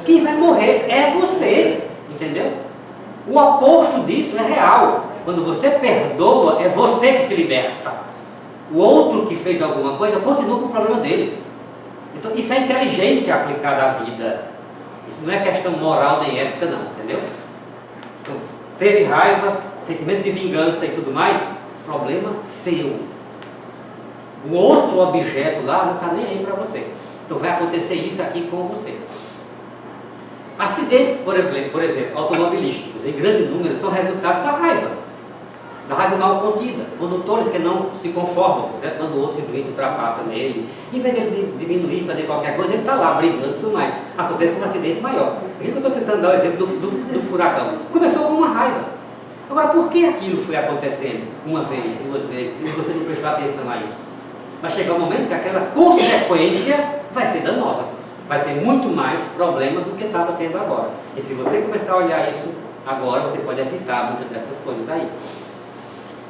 Quem vai morrer é você, entendeu? O oposto disso é real. Quando você perdoa, é você que se liberta. O outro que fez alguma coisa continua com o problema dele. Então isso é inteligência aplicada à vida. Isso não é questão moral nem ética não, entendeu? Então, teve raiva, sentimento de vingança e tudo mais, problema seu. O outro objeto lá não está nem aí para você. Então vai acontecer isso aqui com você. Acidentes, por exemplo, automobilísticos, em grande número, são resultados da raiva mal contida. Condutores que não se conformam, certo? Quando o outro simplesmente ultrapassa nele, em vez de diminuir, fazer qualquer coisa, ele está lá brigando e tudo mais. Acontece um acidente maior. Por que eu estou tentando dar o exemplo do furacão? Começou com uma raiva. Agora, por que aquilo foi acontecendo uma vez, 2 vezes, e você não prestou atenção a isso? Vai chegar um momento que aquela consequência vai ser danosa. vai ter muito mais problema do que estava tendo agora. E se você começar a olhar isso agora, você pode evitar muitas dessas coisas aí.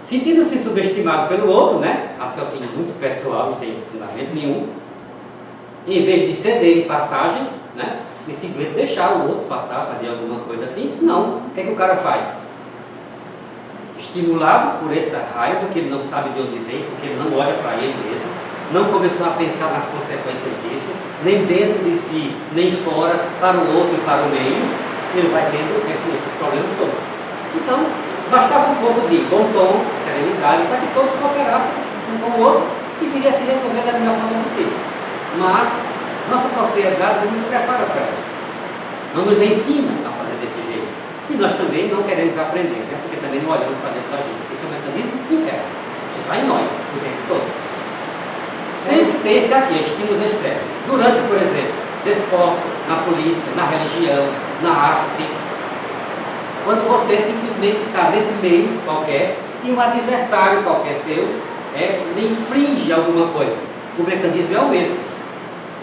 Sentindo-se subestimado pelo outro, né? Raciocínio muito pessoal e sem fundamento nenhum, em vez de ceder em passagem, né? E simplesmente deixar o outro passar, fazer alguma coisa assim, não. O que é que o cara faz? Estimulado por essa raiva que ele não sabe de onde vem, porque ele não olha para ele mesmo, não começou a pensar nas consequências disso, nem dentro de si, nem fora, para o outro e para o meio, ele vai tendo esses problemas todos. Então, bastava um pouco de bom tom, serenidade, para que todos cooperassem um com o outro e viria a se resolver da melhor forma possível. Mas nossa sociedade não nos prepara para isso, não nos ensina a fazer desse jeito. E nós também não queremos aprender, né? Porque também não olhamos para dentro da gente. Esse é um mecanismo interno, isso está em nós o tempo todo. Sempre tem esse aqui, estímulos externos. Durante, por exemplo, desportos, na política, na religião, na arte. Quando você simplesmente está nesse meio qualquer e um adversário qualquer seu lhe infringe alguma coisa, o mecanismo é o mesmo.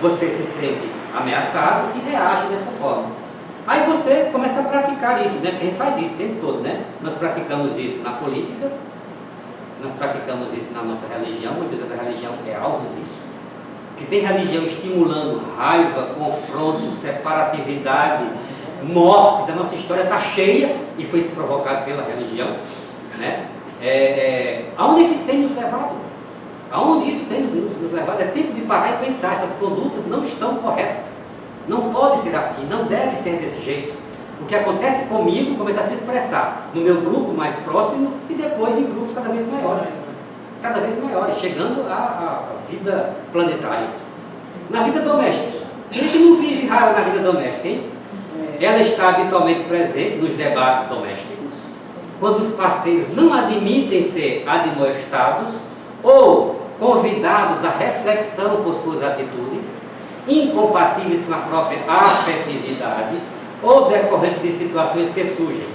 Você se sente ameaçado e reage dessa forma. Aí você começa a praticar isso, né? Porque a gente faz isso o tempo todo, né? Nós praticamos isso na política, nós praticamos isso na nossa religião, muitas vezes a religião é alvo disso. Porque tem religião estimulando raiva, confronto, separatividade, mortes, a nossa história está cheia, e foi isso provocado pela religião, né? Aonde é que isso tem nos levado? Aonde isso tem nos levado? É tempo de parar e pensar, essas condutas não estão corretas, não pode ser assim, não deve ser desse jeito. O que acontece comigo começa a se expressar no meu grupo mais próximo e depois em grupos cada vez maiores, chegando à vida planetária. Na vida doméstica, quem é que não vive raiva na vida doméstica, hein? Ela está habitualmente presente nos debates domésticos, quando os parceiros não admitem ser admoestados ou convidados à reflexão por suas atitudes, incompatíveis com a própria afetividade ou decorrente de situações que surgem,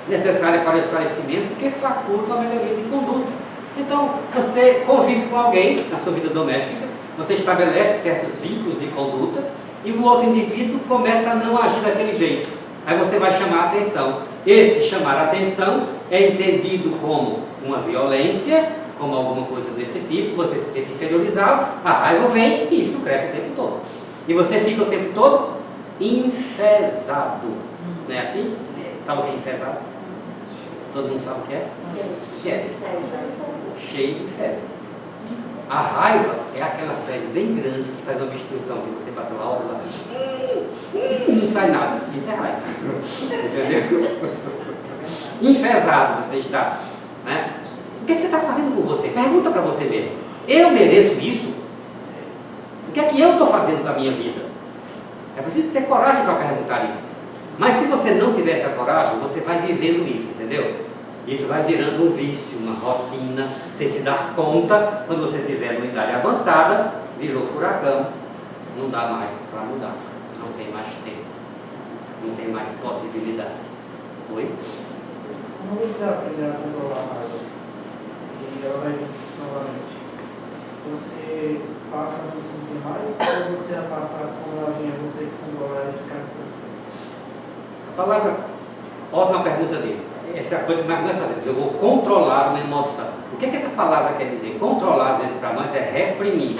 necessárias para o esclarecimento, que facultam a melhoria de conduta. Então, você convive com alguém na sua vida doméstica, você estabelece certos vínculos de conduta, e o outro indivíduo começa a não agir daquele jeito. Aí você vai chamar a atenção. Esse chamar a atenção é entendido como uma violência, como alguma coisa desse tipo, você se sente inferiorizado, a raiva vem e isso cresce o tempo todo. E você fica o tempo todo enfesado. Não é assim? Sabe o que é enfesado? Todo mundo sabe o que é? O que é? Cheio de fezes. A raiva é aquela fezes bem grande que faz uma obstrução, que você passa lá, olha lá, não sai nada. Isso é raiva. Entendeu? Enfesado você está, né? O que é que você está fazendo com você? Pergunta para você mesmo. Eu mereço isso? O que é que eu estou fazendo com a minha vida? É preciso ter coragem para perguntar isso. Mas se você não tiver essa coragem, você vai vivendo isso, entendeu? Isso vai virando um vício, uma rotina, sem se dar conta. Quando você tiver uma idade avançada, virou furacão, não dá mais para mudar, não tem mais tempo, não tem mais possibilidade. Oi? Como você aprender a controlar a raiva? E ela vai vir novamente. Você passa a não sentir mais, ou você a passar quando ela vinha, você controlar e ficar A palavra, ótima pergunta dele. Essa é a coisa que nós fazemos. Eu vou controlar uma emoção. O que é que essa palavra quer dizer? Controlar, às vezes, para nós é reprimir.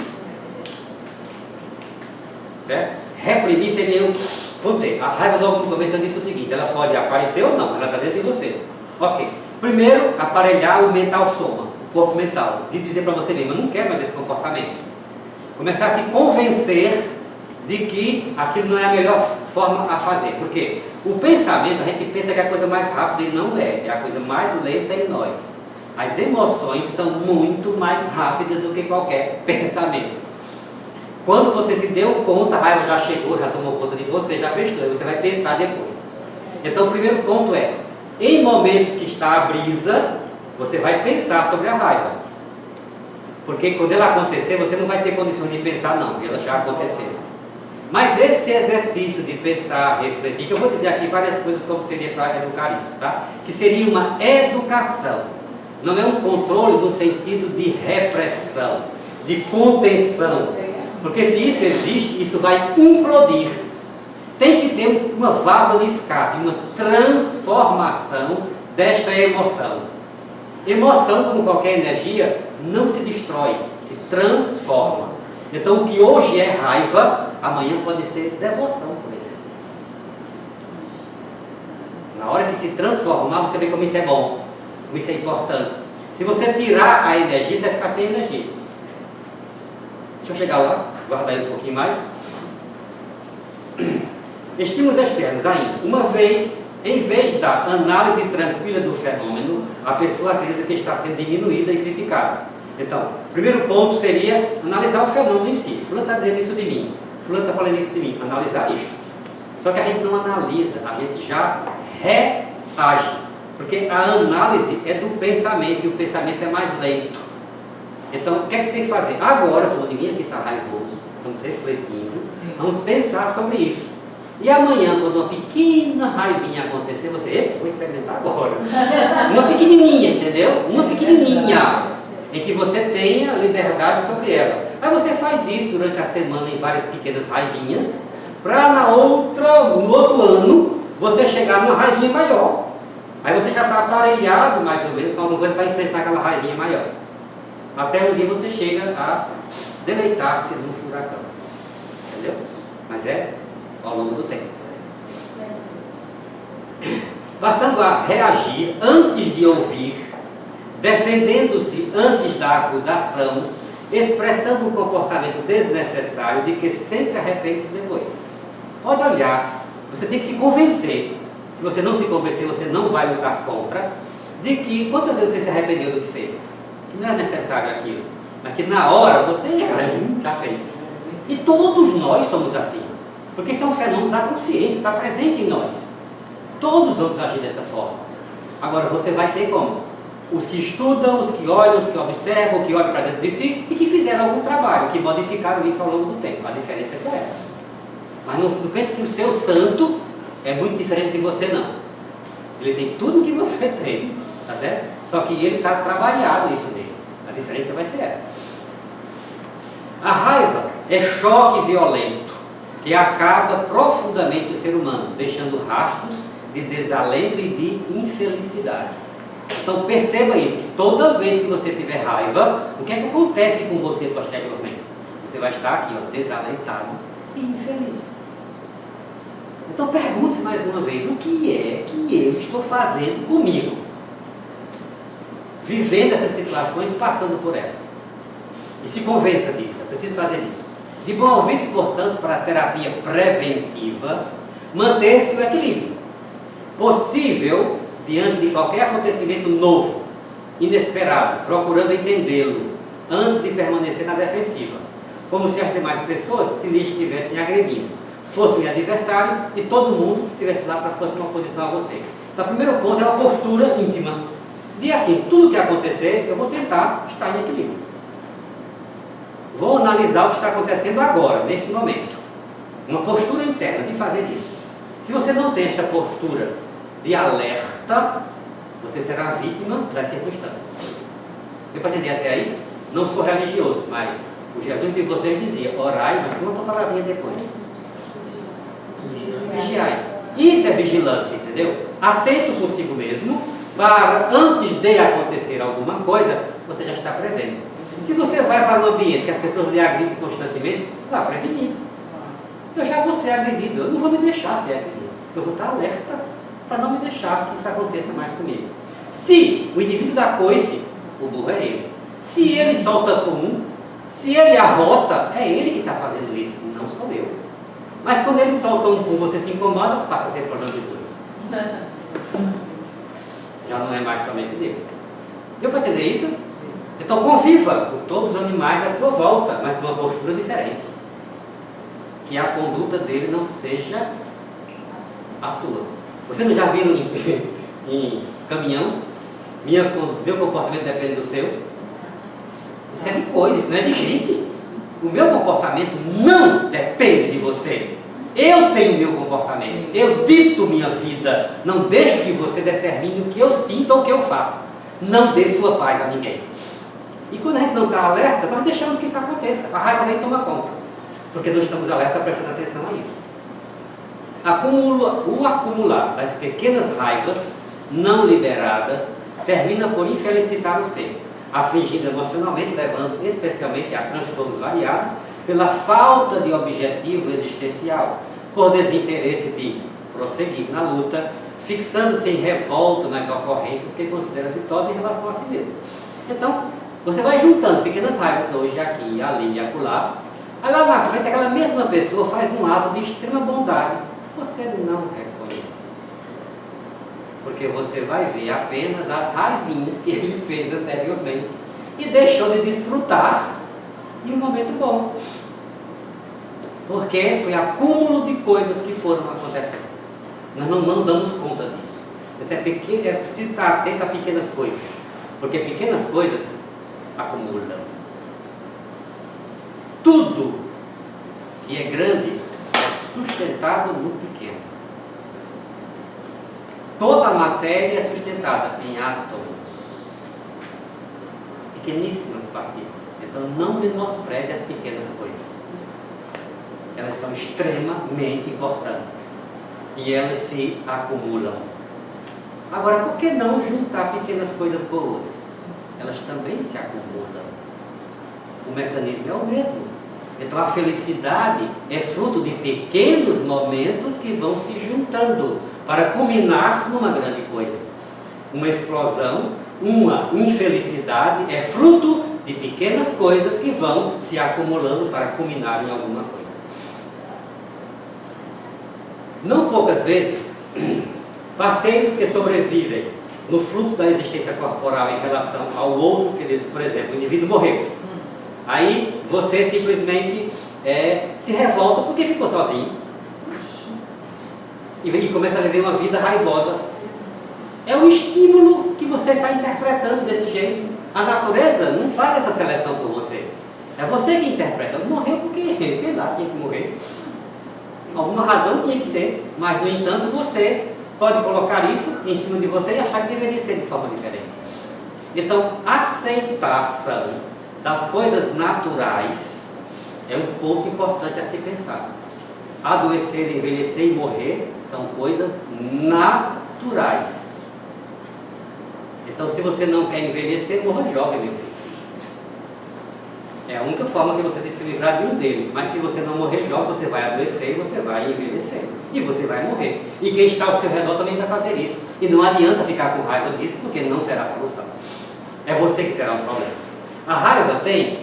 Certo? Reprimir seria eu conter. A raiva, logo no começo, eu disse o seguinte: ela pode aparecer ou não, ela está dentro de você. Ok. Primeiro, aparelhar o mental soma, o corpo mental. De dizer para você mesmo: eu não quero mais esse comportamento. Começar a se convencer de que aquilo não é a melhor forma a fazer. Por quê? O pensamento, a gente pensa que é a coisa mais rápida e não é. É a coisa mais lenta em nós. As emoções são muito mais rápidas do que qualquer pensamento. Quando você se deu conta, a raiva já chegou, já tomou conta de você, já fez tudo, você vai pensar depois. Então o primeiro ponto é, em momentos que está a brisa, você vai pensar sobre a raiva. Porque quando ela acontecer, você não vai ter condições de pensar não, ela já aconteceu. Mas esse exercício de pensar, refletir, que eu vou dizer aqui várias coisas como seria para educar isso, tá? Que seria uma educação, não é um controle no sentido de repressão, de contenção. Porque se isso existe, isso vai implodir. Tem que ter uma válvula de escape, uma transformação desta emoção. Emoção, como qualquer energia, não se destrói, se transforma. Então, o que hoje é raiva, amanhã pode ser devoção, por exemplo. Na hora que se transformar, você vê como isso é bom, como isso é importante. Se você tirar a energia, você vai ficar sem energia. Deixa eu chegar lá, guardar aí um pouquinho mais. Estímulos externos ainda. Uma vez, em vez da análise tranquila do fenômeno, a pessoa acredita que está sendo diminuída e criticada. Então, o primeiro ponto seria analisar o fenômeno em si. Fulano está dizendo isso de mim, fulano está falando isso de mim, analisar isto. Só que a gente não analisa, a gente já reage. Porque a análise é do pensamento, e o pensamento é mais lento. Então, o que é que você tem que fazer? Agora, quando ninguém aqui está raivoso, estamos refletindo, vamos pensar sobre isso. E amanhã, quando uma pequena raivinha acontecer, você, vou experimentar agora. Uma pequenininha, entendeu? Uma pequenininha, em que você tenha liberdade sobre ela. Aí você faz isso durante a semana em várias pequenas raivinhas, para no outro ano, você chegar numa raivinha maior. Aí você já está aparelhado, mais ou menos, com alguma coisa para enfrentar aquela raivinha maior. Até um dia você chega a deleitar-se no furacão. Entendeu? Mas é ao longo do tempo. Passando a reagir antes de ouvir, defendendo-se antes da acusação, expressando um comportamento desnecessário de que sempre arrepende-se depois. Pode olhar, você tem que se convencer. Se você não se convencer, você não vai lutar contra, de que quantas vezes você se arrependeu do que fez? Que não era necessário aquilo, mas que na hora você já fez. E todos nós somos assim, porque isso é um fenômeno da consciência, está presente em nós. Todos vamos agir dessa forma. Agora você vai ter como? Os que estudam, os que olham, os que observam, os que olham para dentro de si e que fizeram algum trabalho, que modificaram isso ao longo do tempo. A diferença é só essa. Mas não pense que o seu santo é muito diferente de você, não. Ele tem tudo o que você tem, tá certo? Só que ele está trabalhado isso nele. A diferença vai ser essa. A raiva é choque violento que acaba profundamente o ser humano, deixando rastros de desalento e de infelicidade. Então perceba isso, que toda vez que você tiver raiva, o que é que acontece com você posteriormente? Você vai estar aqui, ó, desalentado e infeliz. Então pergunte-se mais uma vez, o que é que eu estou fazendo comigo? Vivendo essas situações, passando por elas. E se convença disso, é preciso fazer isso. De bom ouvido, portanto, para a terapia preventiva, manter-se o equilíbrio. Possível, diante de qualquer acontecimento novo, inesperado, procurando entendê-lo, antes de permanecer na defensiva. Como se as demais pessoas se lhe estivessem agredindo, fossem adversários e todo mundo que estivesse lá para fosse uma oposição a você. Então, o primeiro ponto é uma postura íntima. De assim, tudo que acontecer, eu vou tentar estar em equilíbrio. Vou analisar o que está acontecendo agora, neste momento. Uma postura interna de fazer isso. Se você não tem esta postura de alerta, você será vítima das circunstâncias. Deu para entender até aí? Não sou religioso, mas o Jesus de vocês dizia, orai, mas conta uma palavrinha depois. Vigiai. Isso é vigilância, entendeu? Atento consigo mesmo, para antes de acontecer alguma coisa, você já está prevendo. Se você vai para um ambiente que as pessoas lhe agridem constantemente, vá prevenido. Eu já vou ser agredido, eu não vou me deixar ser agredido. Eu vou estar alerta para não me deixar que isso aconteça mais comigo. Se o indivíduo dá coice, o burro é ele. Se ele solta pum, se ele arrota, é ele que está fazendo isso, não sou eu. Mas quando ele solta um pum, você se incomoda, passa a ser problema dos dois. Já não é mais somente dele. Deu para entender isso? Então conviva com todos os animais à sua volta, mas com uma postura diferente. Que a conduta dele não seja a sua. Vocês não já viram em caminhão? Meu comportamento depende do seu? Isso é de coisa, isso não é de gente. O meu comportamento não depende de você. Eu tenho meu comportamento, eu dito minha vida. Não deixo que você determine o que eu sinto ou o que eu faço. Não dê sua paz a ninguém. E quando a gente não está alerta, nós deixamos que isso aconteça. A raiva vem e toma conta. porque não estamos alerta prestando atenção a isso. O acumular das pequenas raivas não liberadas termina por infelicitar o ser, afligindo emocionalmente, levando especialmente a transtornos variados pela falta de objetivo existencial, por desinteresse de prosseguir na luta, fixando-se em revolta nas ocorrências que considera vitosas em relação a si mesmo. Então, você vai juntando pequenas raivas hoje, aqui, ali e acolá. Aí lá na frente, aquela mesma pessoa faz um ato de extrema bondade. Você não reconhece. Porque você vai ver apenas as raivinhas que ele fez anteriormente e deixou de desfrutar de um momento bom. Porque foi acúmulo de coisas que foram acontecendo. Nós não damos conta disso. É preciso estar atento a pequenas coisas. Porque pequenas coisas acumulam. Tudo que é grande é sustentado no pequeno. Toda a matéria é sustentada em átomos. Pequeníssimas partículas. Então não menospreze as pequenas coisas. Elas são extremamente importantes. E elas se acumulam. Agora, por que não juntar pequenas coisas boas? Elas também se acumulam. O mecanismo é o mesmo. Então a felicidade é fruto de pequenos momentos que vão se juntando para culminar numa grande coisa. Uma explosão, uma infelicidade é fruto de pequenas coisas que vão se acumulando para culminar em alguma coisa. Não poucas vezes, parceiros que sobrevivem no fluxo da existência corporal em relação ao outro, por exemplo, o indivíduo morreu. Aí você simplesmente se revolta porque ficou sozinho e começa a viver uma vida raivosa. É um estímulo que você está interpretando desse jeito. A natureza não faz essa seleção por você. É você que interpreta. Morreu porque, sei lá, tinha que morrer. Alguma razão tinha que ser, mas no entanto você pode colocar isso em cima de você e achar que deveria ser de forma diferente. Então, aceitação das coisas naturais é um ponto importante a se pensar. Adoecer, envelhecer e morrer são coisas naturais. Então, se você não quer envelhecer, morra jovem, meu filho. É a única forma que você tem de se livrar de um deles. Mas se você não morrer jovem, você vai adoecer e você vai envelhecer. E você vai morrer. E quem está ao seu redor também vai fazer isso. E não adianta ficar com raiva disso, porque não terá solução. É você que terá um problema. A raiva tem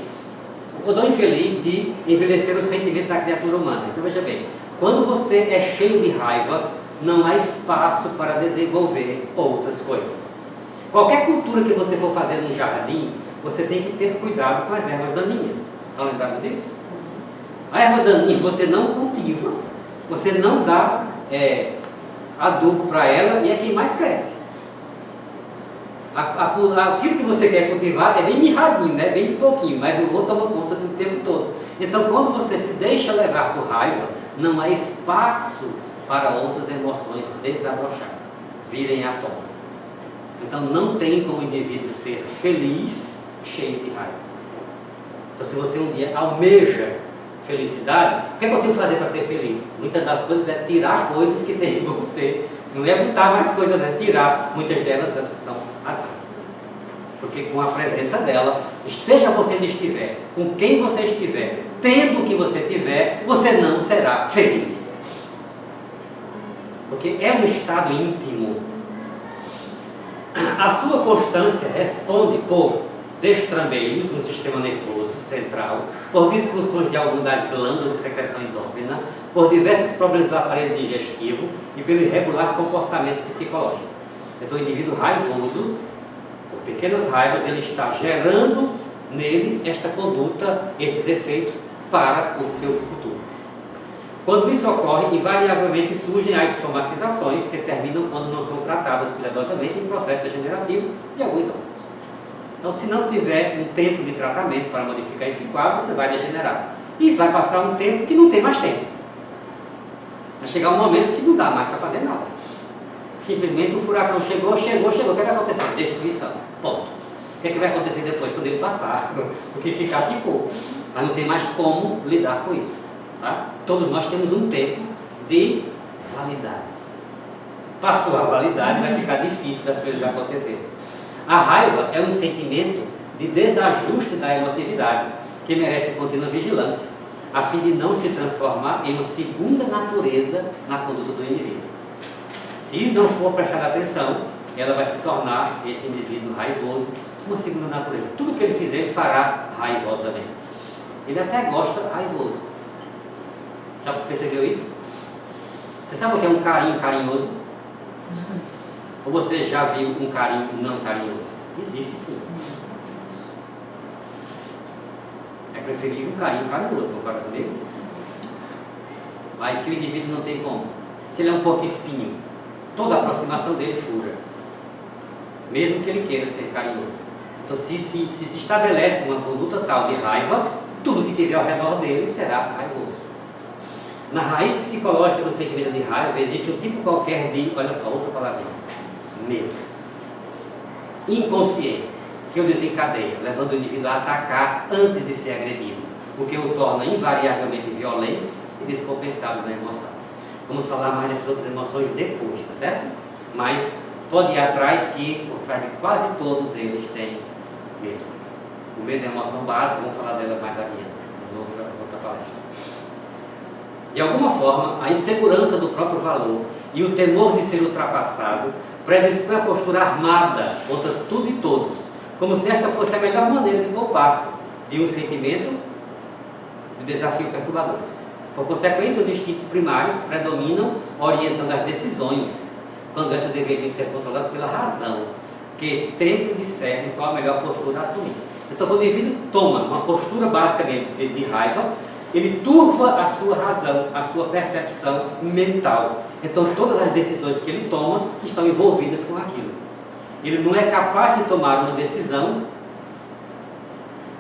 o cordão infeliz de envelhecer o sentimento da criatura humana. Então veja bem, quando você é cheio de raiva, não há espaço para desenvolver outras coisas. Qualquer cultura que você for fazer num jardim, você tem que ter cuidado com as ervas daninhas. Estão lembrados disso? A erva daninha você não cultiva, você não dá adubo para ela e é quem mais cresce. Aquilo que você quer cultivar é bem mirradinho, né? Bem de pouquinho, mas o outro toma conta do tempo todo. Então, quando você se deixa levar por raiva, não há espaço para outras emoções desabrochar, virem à tona. Então, não tem como o indivíduo ser feliz cheio de raiva. Então, se você um dia almeja felicidade, o que é que eu tenho que fazer para ser feliz? Muitas das coisas é tirar coisas que tem em você. Não é botar mais coisas, é tirar. Muitas delas são as raivas. Porque com a presença dela, esteja você onde estiver, com quem você estiver, tendo o que você tiver, você não será feliz. Porque é um estado íntimo. A sua constância responde por destrambelhos no sistema nervoso central, por disfunções de algumas das glândulas de secreção endócrina, por diversos problemas do aparelho digestivo e pelo irregular comportamento psicológico. Então, o indivíduo raivoso, por pequenas raivas, ele está gerando nele esta conduta, esses efeitos para o seu futuro. Quando isso ocorre, invariavelmente surgem as somatizações que terminam quando não são tratadas cuidadosamente em processo degenerativo de alguns órgãos. Então, se não tiver um tempo de tratamento para modificar esse quadro, você vai degenerar. E vai passar um tempo que não tem mais tempo. Vai chegar um momento que não dá mais para fazer nada. Simplesmente o furacão chegou. O que vai acontecer? Destruição. Ponto. O que vai acontecer depois, quando ele passar? O que ficar, ficou. Mas não tem mais como lidar com isso. Tá? Todos nós temos um tempo de validade. Passou a validade, vai ficar difícil das coisas acontecerem. A raiva é um sentimento de desajuste da emotividade, que merece contínua vigilância, a fim de não se transformar em uma segunda natureza na conduta do indivíduo. Se não for prestar atenção, ela vai se tornar, esse indivíduo raivoso, uma segunda natureza. Tudo que ele fizer, ele fará raivosamente. Ele até gosta raivoso. Já percebeu isso? Você sabe o que é um carinho carinhoso? Ou você já viu um carinho não carinhoso? Existe sim. É preferível um carinho carinhoso, concorda comigo? Mas se o indivíduo não tem como, se ele é um pouco espinho, toda a aproximação dele fura, mesmo que ele queira ser carinhoso. Então, se estabelece uma conduta tal de raiva, tudo que tiver ao redor dele será raivoso. Na raiz psicológica do sentimento de raiva existe um tipo qualquer de, olha só, outra palavrinha, medo inconsciente, que o desencadeia, levando o indivíduo a atacar antes de ser agredido, o que o torna invariavelmente violento e descompensado na emoção. Vamos falar mais dessas outras emoções depois, tá certo? Mas pode ir atrás que, por trás de quase todos eles, tem medo. O medo é a emoção básica, vamos falar dela mais adiante, em outra palestra. De alguma forma, a insegurança do próprio valor e o temor de ser ultrapassado predispõe a postura armada contra tudo e todos, como se esta fosse a melhor maneira de poupar-se de um sentimento de desafio perturbadores. Por consequência, os instintos primários predominam, orientando as decisões, quando estas deveriam ser controladas pela razão, que sempre discerne qual a melhor postura a assumir. Então, quando o indivíduo toma uma postura basicamente de raiva, ele turva a sua razão, a sua percepção mental. Então, todas as decisões que ele toma estão envolvidas com aquilo. Ele não é capaz de tomar uma decisão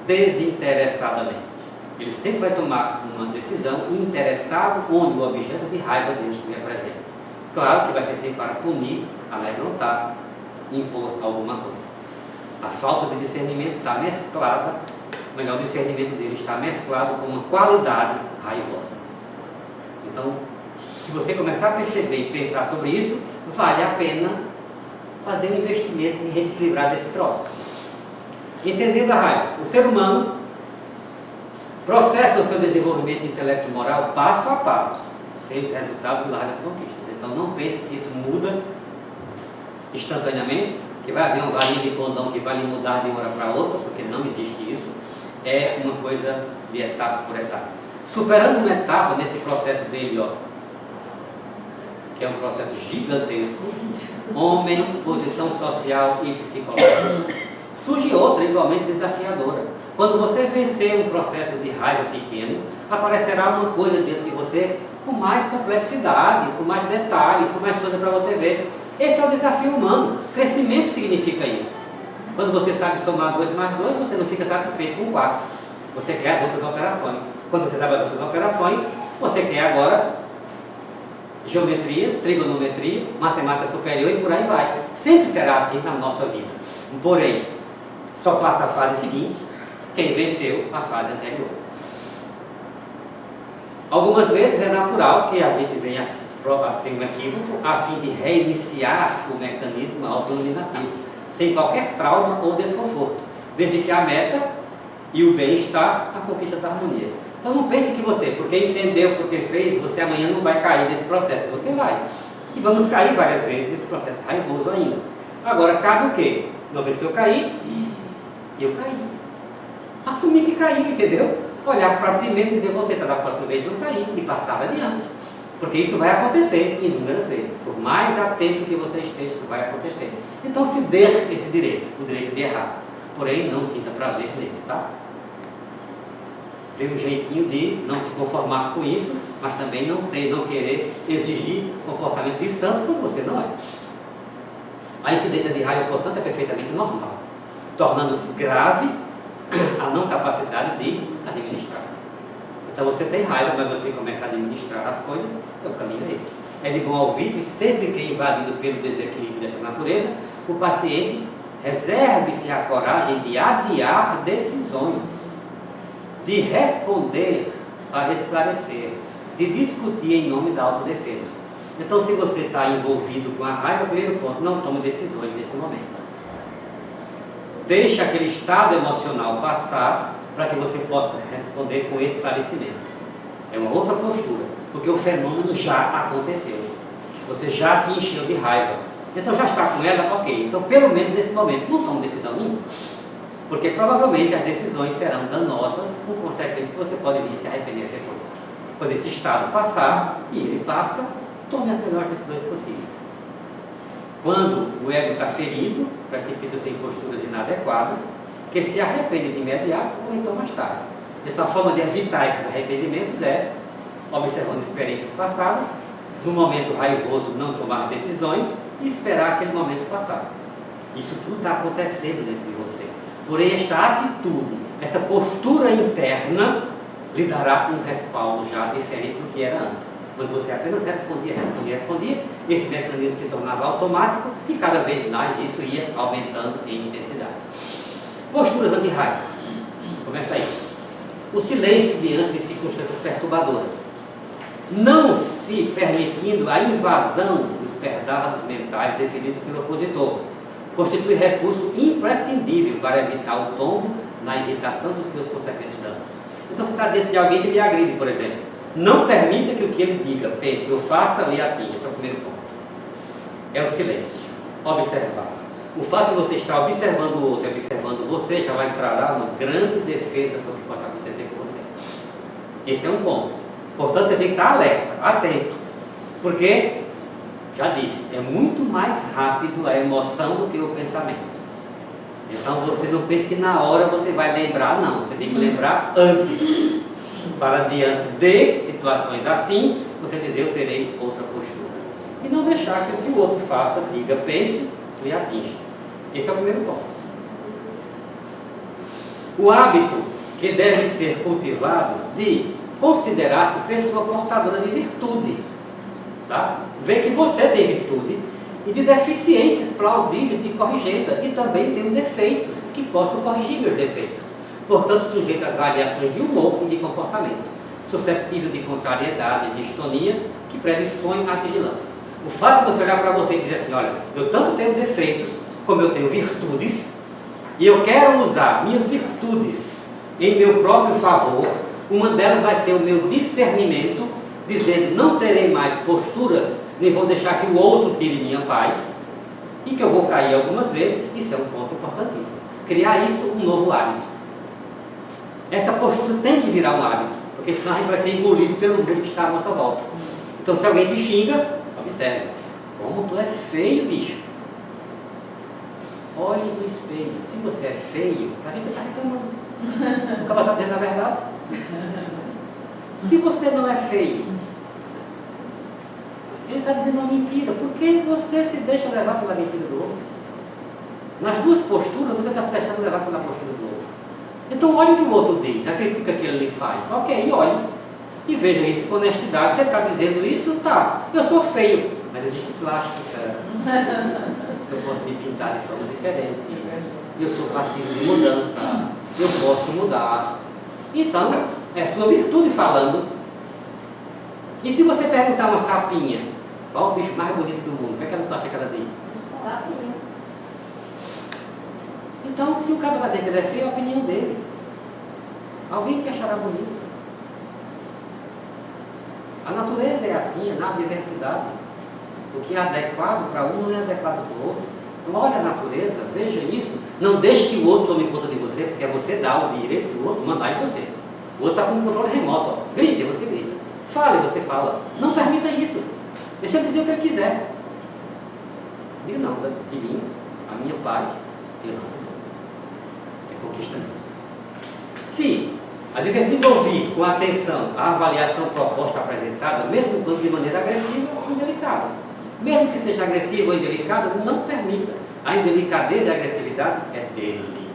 desinteressadamente. Ele sempre vai tomar uma decisão interessado onde o objeto de raiva dele estiver presente. Claro que vai ser sempre para punir, amedrontar, impor alguma coisa. A falta de discernimento está mesclada, o melhor discernimento dele está mesclado com uma qualidade raivosa. Então, se você começar a perceber e pensar sobre isso, vale a pena fazer um investimento em se livrar desse troço. Entendendo a raiva, o ser humano processa o seu desenvolvimento intelecto-moral passo a passo, sem os resultados de largas conquistas. Então não pense que isso muda instantaneamente, que vai haver um valinho de condão que vai lhe mudar de uma hora para outra, porque não existe isso. É uma coisa de etapa por etapa. Superando uma etapa nesse processo dele, ó, que é um processo gigantesco, homem, posição social e psicológica, surge outra igualmente desafiadora. Quando você vencer um processo de raiva pequeno, aparecerá uma coisa dentro de você com mais complexidade, com mais detalhes, com mais coisa para você ver. Esse é o desafio humano. Crescimento significa isso. Quando você sabe somar 2 mais 2, você não fica satisfeito com 4. Você quer as outras operações. Quando você sabe as outras operações, você quer agora geometria, trigonometria, matemática superior e por aí vai. Sempre será assim na nossa vida. Porém, só passa a fase seguinte quem venceu a fase anterior. Algumas vezes é natural que a gente venha ter um equívoco a fim de reiniciar o mecanismo autodominativo, sem qualquer trauma ou desconforto, desde que a meta e o bem-estar, a conquista da harmonia. Então não pense que você, porque entendeu, porque fez, você amanhã não vai cair nesse processo. Você vai. E vamos cair várias vezes nesse processo raivoso ainda. Agora, cabe o quê? Uma vez que eu caí, eu caí. Assumir que caí, entendeu? Olhar para si mesmo e dizer, vou tentar da próxima vez não cair e passar adiante. Porque isso vai acontecer inúmeras vezes. Por mais atento que você esteja, isso vai acontecer. Então se dê esse direito, o direito de errar. Porém, não tinta prazer nele, tá? Tem um jeitinho de não se conformar com isso, mas também não querer exigir comportamento de santo quando você não é. A incidência de raiva, portanto, é perfeitamente normal, tornando-se grave a não capacidade de administrar. Então você tem raiva, mas você começa a administrar as coisas, o caminho é esse. É de bom alvitre, sempre que é invadido pelo desequilíbrio dessa natureza, o paciente reserve-se a coragem de adiar decisões, de responder para esclarecer, de discutir em nome da autodefesa. Então, se você está envolvido com a raiva, primeiro ponto, não tome decisões nesse momento. Deixe aquele estado emocional passar para que você possa responder com esclarecimento. É uma outra postura, porque o fenômeno já aconteceu. Você já se encheu de raiva. Então já está com ela, ok. Então, pelo menos nesse momento, não tome decisão nenhuma. Porque provavelmente as decisões serão danosas, com consequências que você pode vir se arrepender depois. Quando esse estado passar, e ele passa, tome as melhores decisões possíveis. Quando o ego está ferido, precipita-se em posturas inadequadas, que se arrepende de imediato ou então mais tarde. Então a forma de evitar esses arrependimentos é observando experiências passadas, no momento raivoso não tomar decisões e esperar aquele momento passar. Isso tudo está acontecendo dentro de você. Porém, esta atitude, essa postura interna, lhe dará um respaldo já diferente do que era antes. Quando você apenas respondia, esse mecanismo se tornava automático e cada vez mais isso ia aumentando em intensidade. Posturas anti-raiva. Começa aí. O silêncio diante de circunstâncias perturbadoras. Não se permitindo a invasão dos perdardos mentais definidos pelo opositor. Constitui recurso imprescindível para evitar o tombo na irritação dos seus consequentes danos. Então, você está dentro de alguém que lhe agride, por exemplo. Não permita que o que ele diga, pense ou faça lhe atinja. Esse é o primeiro ponto. É o silêncio. Observar. O fato de você estar observando o outro e observando você já vai trará uma grande defesa para o que possa acontecer com você. Esse é um ponto. Portanto, você tem que estar alerta, atento. Porque, já disse, é muito mais rápido a emoção do que o pensamento. Então, você não pense que na hora você vai lembrar, não. Você tem que lembrar antes. Para diante de situações assim, você dizer, eu terei outra postura. E não deixar que o que o outro faça, diga, pense e atinja. Esse é o primeiro ponto. O hábito que deve ser cultivado de considerar-se pessoa portadora de virtude. Tá? Ver que você tem virtude e de deficiências plausíveis de corrigenda e também tenho defeitos que possam corrigir meus defeitos. Portanto, sujeito às variações de humor e de comportamento, susceptível de contrariedade e distonia que predispõe à vigilância. O fato de você olhar para você e dizer assim, olha, eu tanto tenho defeitos como eu tenho virtudes e eu quero usar minhas virtudes em meu próprio favor, uma delas vai ser o meu discernimento, dizendo, não terei mais posturas, nem vou deixar que o outro tire minha paz e que eu vou cair algumas vezes. Isso é um ponto importantíssimo. Criar isso um novo hábito. Essa postura tem que virar um hábito, porque senão a gente vai ser engolido pelo mundo que está à nossa volta. Então, se alguém te xinga, observe. Como tu é feio, bicho. Olhe no espelho. Se você é feio, para que você está reclamando? O cara está dizendo a verdade. Se você não é feio, ele está dizendo uma mentira. Por que você se deixa levar pela mentira do outro? Nas duas posturas, você está se deixando levar pela postura do outro. Então, olhe o que o outro diz, a crítica que ele lhe faz. Ok, olhe. E veja isso com honestidade. Você está dizendo isso? Tá. Eu sou feio, mas existe plástica. Eu posso me pintar de forma diferente. Eu sou passivo de mudança. Eu posso mudar. Então, é sua virtude falando. E se você perguntar a uma sapinha, qual o bicho mais bonito do mundo? O que é que ela acha que ela diz? Sapinha. Então, se o cara vai dizer que ele é feio, é a opinião dele. Alguém que achará bonito. A natureza é assim, é na diversidade. O que é adequado para um não é adequado para o outro. Então, olha a natureza, veja isso. Não deixe que o outro tome conta de você, porque é você dar o direito do outro mandar em você. O outro está com um controle remoto. Ó. Grite, você grita. Fale, você fala. Não permita isso. Deixa ele dizer o que ele quiser. Diga, não, de mim, a minha paz, eu não te dou. É conquista mesmo. Se advertindo ouvir com atenção a avaliação proposta apresentada, mesmo quando de maneira agressiva ou indelicada. Mesmo que seja agressiva ou indelicada, não permita. A indelicadeza e a agressividade é dele,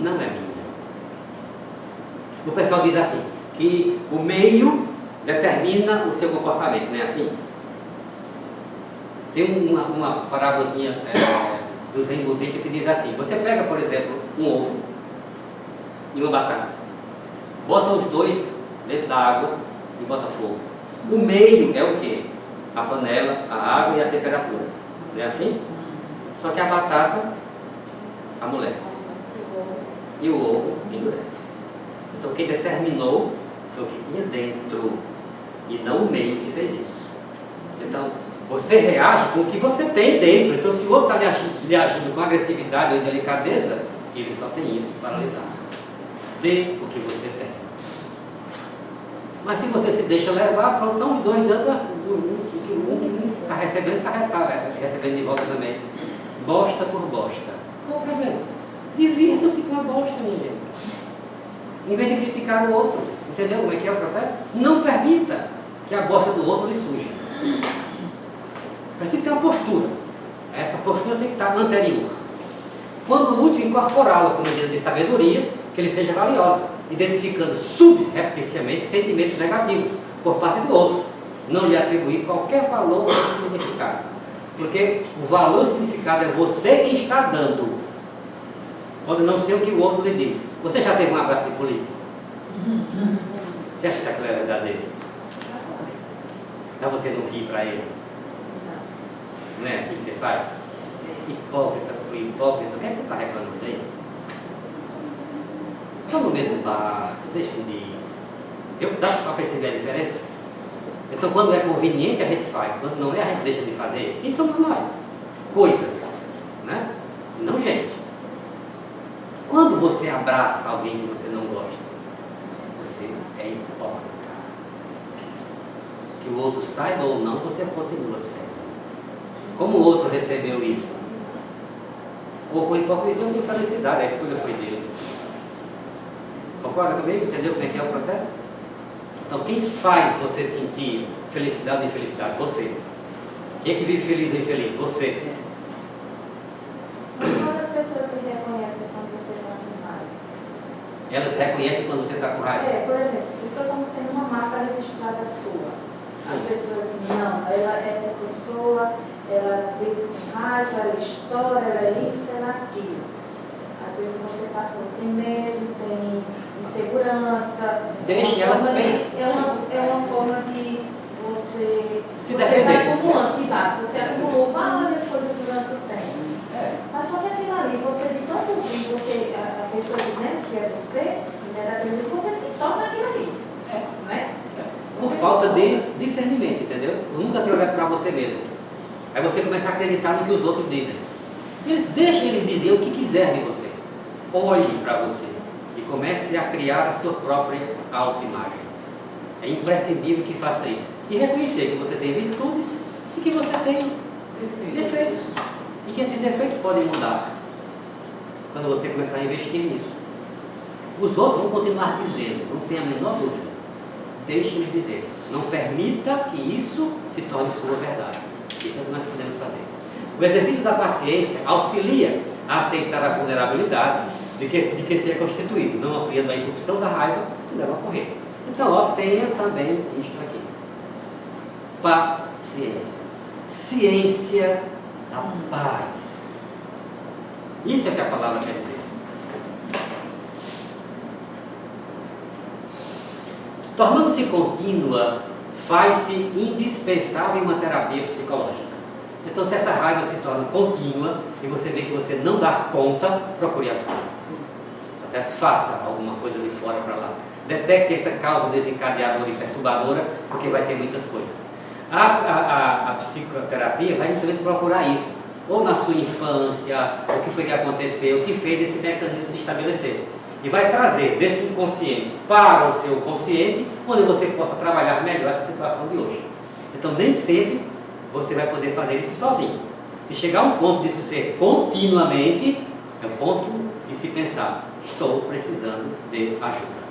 não é minha. O pessoal diz assim, que o meio determina o seu comportamento, não é assim? Tem uma parábolazinha do Zen budista que diz assim, você pega, por exemplo, um ovo e uma batata, bota os dois dentro da água e bota fogo. O meio é o quê? A panela, a água e a temperatura. Não é assim? Só que a batata amolece. E o ovo endurece. Então quem determinou foi o que tinha dentro e não o meio que fez isso. Então você reage com o que você tem dentro. Então se o outro está lhe agindo com agressividade ou delicadeza, ele só tem isso para lhe dar. Dê o que você tem. Mas se você se deixa levar, pronto, são os dois dando um que está recebendo, está recebendo de volta também. Bosta por bosta. Qual o problema? Divirta-se com a bosta, minha gente. Em vez de criticar o outro. Entendeu como é que é o processo? Não permita que a bosta do outro lhe suje. Precisa ter uma postura. Essa postura tem que estar anterior. Quando útil, incorporá-la com medida de sabedoria, que ele seja valiosa, identificando subrepticiamente sentimentos negativos por parte do outro. Não lhe atribuir qualquer valor ou significado. Porque o valor e o significado é você quem está dando. Pode não ser o que o outro lhe diz. Você já teve um abraço de político? Você acha que aquilo é verdadeiro? Mas você não ri para ele? Não é assim que você faz? Hipócrita por hipócrita, o que é que você está reclamando dele? Estão no mesmo bar, deixem disso. Dá para perceber a diferença? Então, quando é conveniente, a gente faz. Quando não é, a gente deixa de fazer. Quem somos nós? Coisas, né? Não gente. Quando você abraça alguém que você não gosta, você é hipócrita. Que o outro saiba ou não, você continua sendo. Como o outro recebeu isso? Ou com hipocrisia ou com felicidade, a escolha foi dele. Concorda comigo? Entendeu como é que é o processo? Então, quem faz você sentir felicidade ou infelicidade? Você. Quem é que vive feliz ou infeliz? Você. Mas quantas pessoas que reconhecem quando você está com raiva? Elas reconhecem quando você está com raiva? Por exemplo, fica como sendo uma marca registrada sua. As pessoas, não, essa pessoa, ela vive com raiva, ela estoura, ela é isso, ela é aquilo. Aquilo que você passou, tem medo, tem insegurança. Deixe elas bem. É uma forma que você defender. vai acumulando, exato, você acumulou várias coisas durante o tempo. Mas só que aquilo ali, você de tanto ouvir a pessoa dizendo que é você, você se torna aquilo ali. Né? Por falta de discernimento, entendeu? Nunca ter olhado para você mesmo. Aí você começa a acreditar no que os outros dizem. Deixe eles dizer o que quiser de você. Olhe para você e comece a criar a sua própria autoimagem. É imprescindível que faça isso. E reconhecer que você tem virtudes e que você tem defeitos. E que esses defeitos podem mudar quando você começar a investir nisso. Os outros vão continuar dizendo, não tenha a menor dúvida. Deixe-nos dizer. Não permita que isso se torne sua verdade. Isso é o que nós podemos fazer. O exercício da paciência auxilia a aceitar a vulnerabilidade de que se é constituído, não apoiando a interrupção da raiva que leva a correr. Então, ó, tenha também isto aqui. Paciência. Ciência da paz. Isso é o que a palavra quer dizer. Tornando-se contínua, faz-se indispensável uma terapia psicológica. Então, se essa raiva se torna contínua e você vê que você não dá conta, procure ajuda. Tá certo? Faça alguma coisa de fora para lá. Detecte essa causa desencadeadora e perturbadora, porque vai ter muitas coisas. A psicoterapia vai justamente procurar isso. Ou na sua infância, o que foi que aconteceu, o que fez esse mecanismo se estabelecer. E vai trazer desse inconsciente para o seu consciente, onde você possa trabalhar melhor essa situação de hoje. Então, nem sempre você vai poder fazer isso sozinho. Se chegar a um ponto disso ser continuamente, é um ponto de se pensar, estou precisando de ajuda.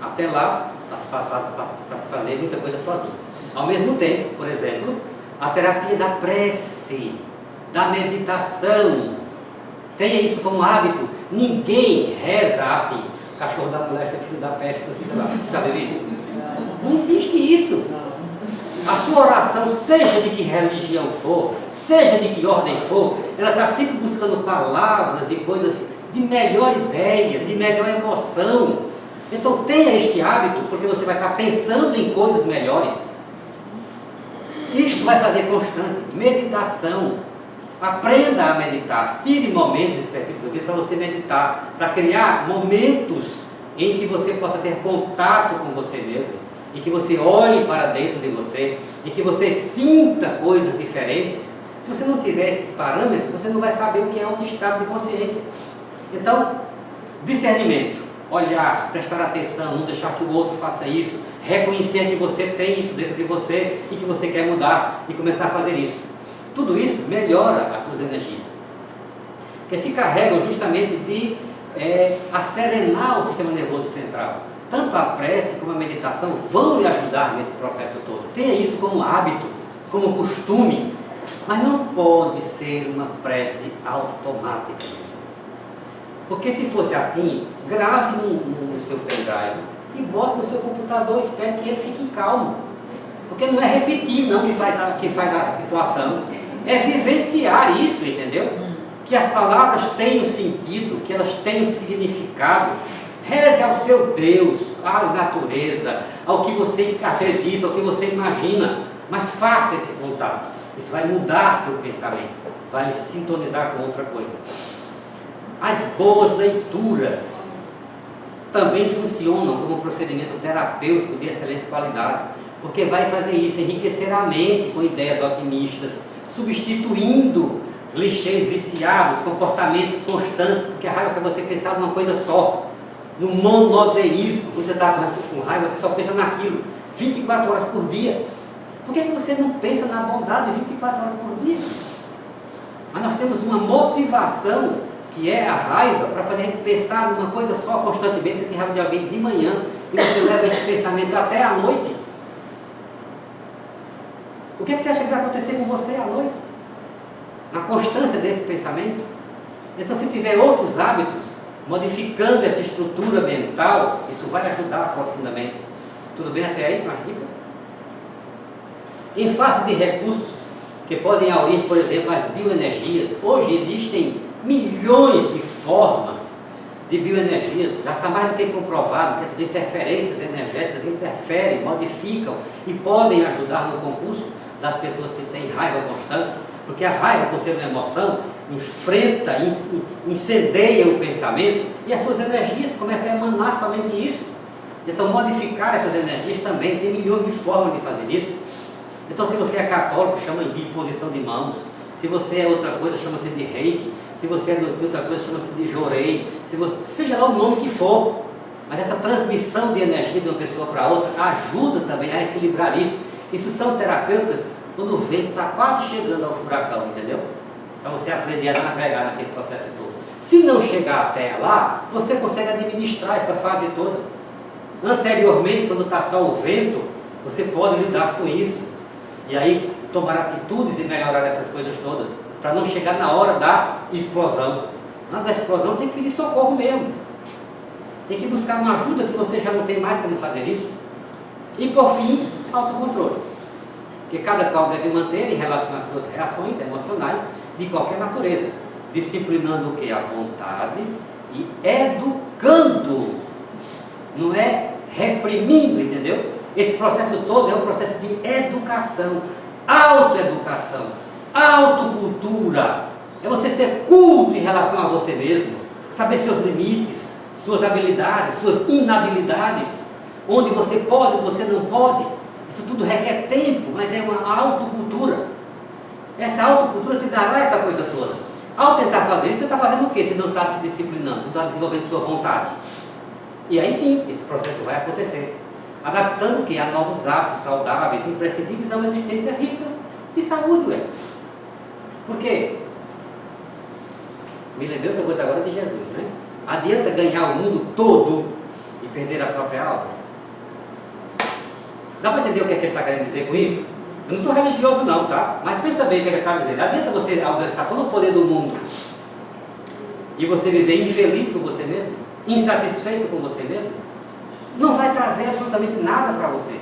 Até lá, para se fazer muita coisa sozinho. Ao mesmo tempo, por exemplo, a terapia da prece, da meditação, tenha isso como hábito. Ninguém reza assim, cachorro da moléstia, filho da peste, assim, já viu isso? Não existe isso. A sua oração, seja de que religião for, seja de que ordem for, ela está sempre buscando palavras e coisas de melhor ideia, de melhor emoção. Então tenha este hábito, porque você vai estar pensando em coisas melhores. Isto vai fazer constante. Meditação. Aprenda a meditar. Tire momentos específicos para você meditar, para criar momentos em que você possa ter contato com você mesmo, em que você olhe para dentro de você, em que você sinta coisas diferentes. Se você não tiver esses parâmetros, você não vai saber o que é outro estado de consciência. Então, discernimento, olhar, prestar atenção, não deixar que o outro faça isso, reconhecer que você tem isso dentro de você e que você quer mudar e começar a fazer isso. Tudo isso melhora as suas energias, que se carregam justamente de acerenar o sistema nervoso central. Tanto a prece como a meditação vão lhe ajudar nesse processo todo. Tenha isso como hábito, como costume, mas não pode ser uma prece automática. Porque se fosse assim, grave no seu pendrive e bote no seu computador e espere que ele fique calmo. Porque não é repetir não que faz a situação, é vivenciar isso, entendeu? Que as palavras tenham sentido, que elas tenham significado. Reze ao seu Deus, à natureza, ao que você acredita, ao que você imagina, mas faça esse contato. Isso vai mudar seu pensamento, vai lhe sintonizar com outra coisa. As boas leituras também funcionam como um procedimento terapêutico de excelente qualidade, porque vai fazer isso, enriquecer a mente com ideias otimistas, substituindo clichês viciados, comportamentos constantes, porque a raiva faz você pensar numa coisa só, no monoteísmo. Quando você está com raiva, você só pensa naquilo 24 horas por dia. Por que você não pensa na bondade 24 horas por dia? Mas nós temos uma motivação, que é a raiva, para fazer a gente pensar numa coisa só constantemente. Você tem raiva de alguém de manhã e você leva esse pensamento até a noite. O que você acha que vai acontecer com você à noite? Na constância desse pensamento? Então, se tiver outros hábitos, modificando essa estrutura mental, isso vai ajudar profundamente. Tudo bem até aí com as dicas? Em face de recursos que podem aurir, por exemplo, as bioenergias, hoje existem milhões de formas de bioenergias. Já está mais do que comprovado que essas interferências energéticas interferem, modificam e podem ajudar no concurso das pessoas que têm raiva constante, porque a raiva, por ser uma emoção, enfrenta, incendeia o pensamento e as suas energias começam a emanar somente isso. Então, modificar essas energias também, tem milhões de formas de fazer isso. Então, se você é católico, chama de imposição de mãos. Se você é outra coisa, chama-se de reiki. Se você é de outra coisa, chama-se de jorei. Seja lá o nome que for. Mas essa transmissão de energia de uma pessoa para outra ajuda também a equilibrar isso. Isso são terapeutas quando o vento está quase chegando ao furacão, entendeu? Para você aprender a navegar naquele processo todo. Se não chegar até lá, você consegue administrar essa fase toda. Anteriormente, quando está só o vento, você pode lidar com isso. E aí tomar atitudes e melhorar essas coisas todas, para não chegar na hora da explosão. Na hora da explosão tem que pedir socorro mesmo. Tem que buscar uma ajuda que você já não tem mais como fazer isso. E por fim, autocontrole. Que cada qual deve manter em relação às suas reações emocionais de qualquer natureza. Disciplinando o que? A vontade e educando. Não é reprimindo, entendeu? Esse processo todo é um processo de educação, autoeducação, autocultura. É você ser culto em relação a você mesmo, saber seus limites, suas habilidades, suas inabilidades, onde você pode, onde você não pode. Isso tudo requer tempo, mas é uma autocultura. Essa autocultura te dará essa coisa toda. Ao tentar fazer isso, você está fazendo o quê? Você não está se disciplinando, você não está desenvolvendo sua vontade. E aí sim, esse processo vai acontecer. Adaptando o quê? A novos hábitos saudáveis, imprescindíveis a uma existência rica de saúde, ué. Por quê? Me lembrei outra coisa agora de Jesus, né? Adianta ganhar o mundo todo e perder a própria alma? Dá para entender o que é que ele está querendo dizer com isso? Eu não sou religioso não, tá? Mas pensa bem o que ele está dizendo. Adianta você alcançar todo o poder do mundo e você viver infeliz com você mesmo? Insatisfeito com você mesmo? Não vai trazer absolutamente nada para você.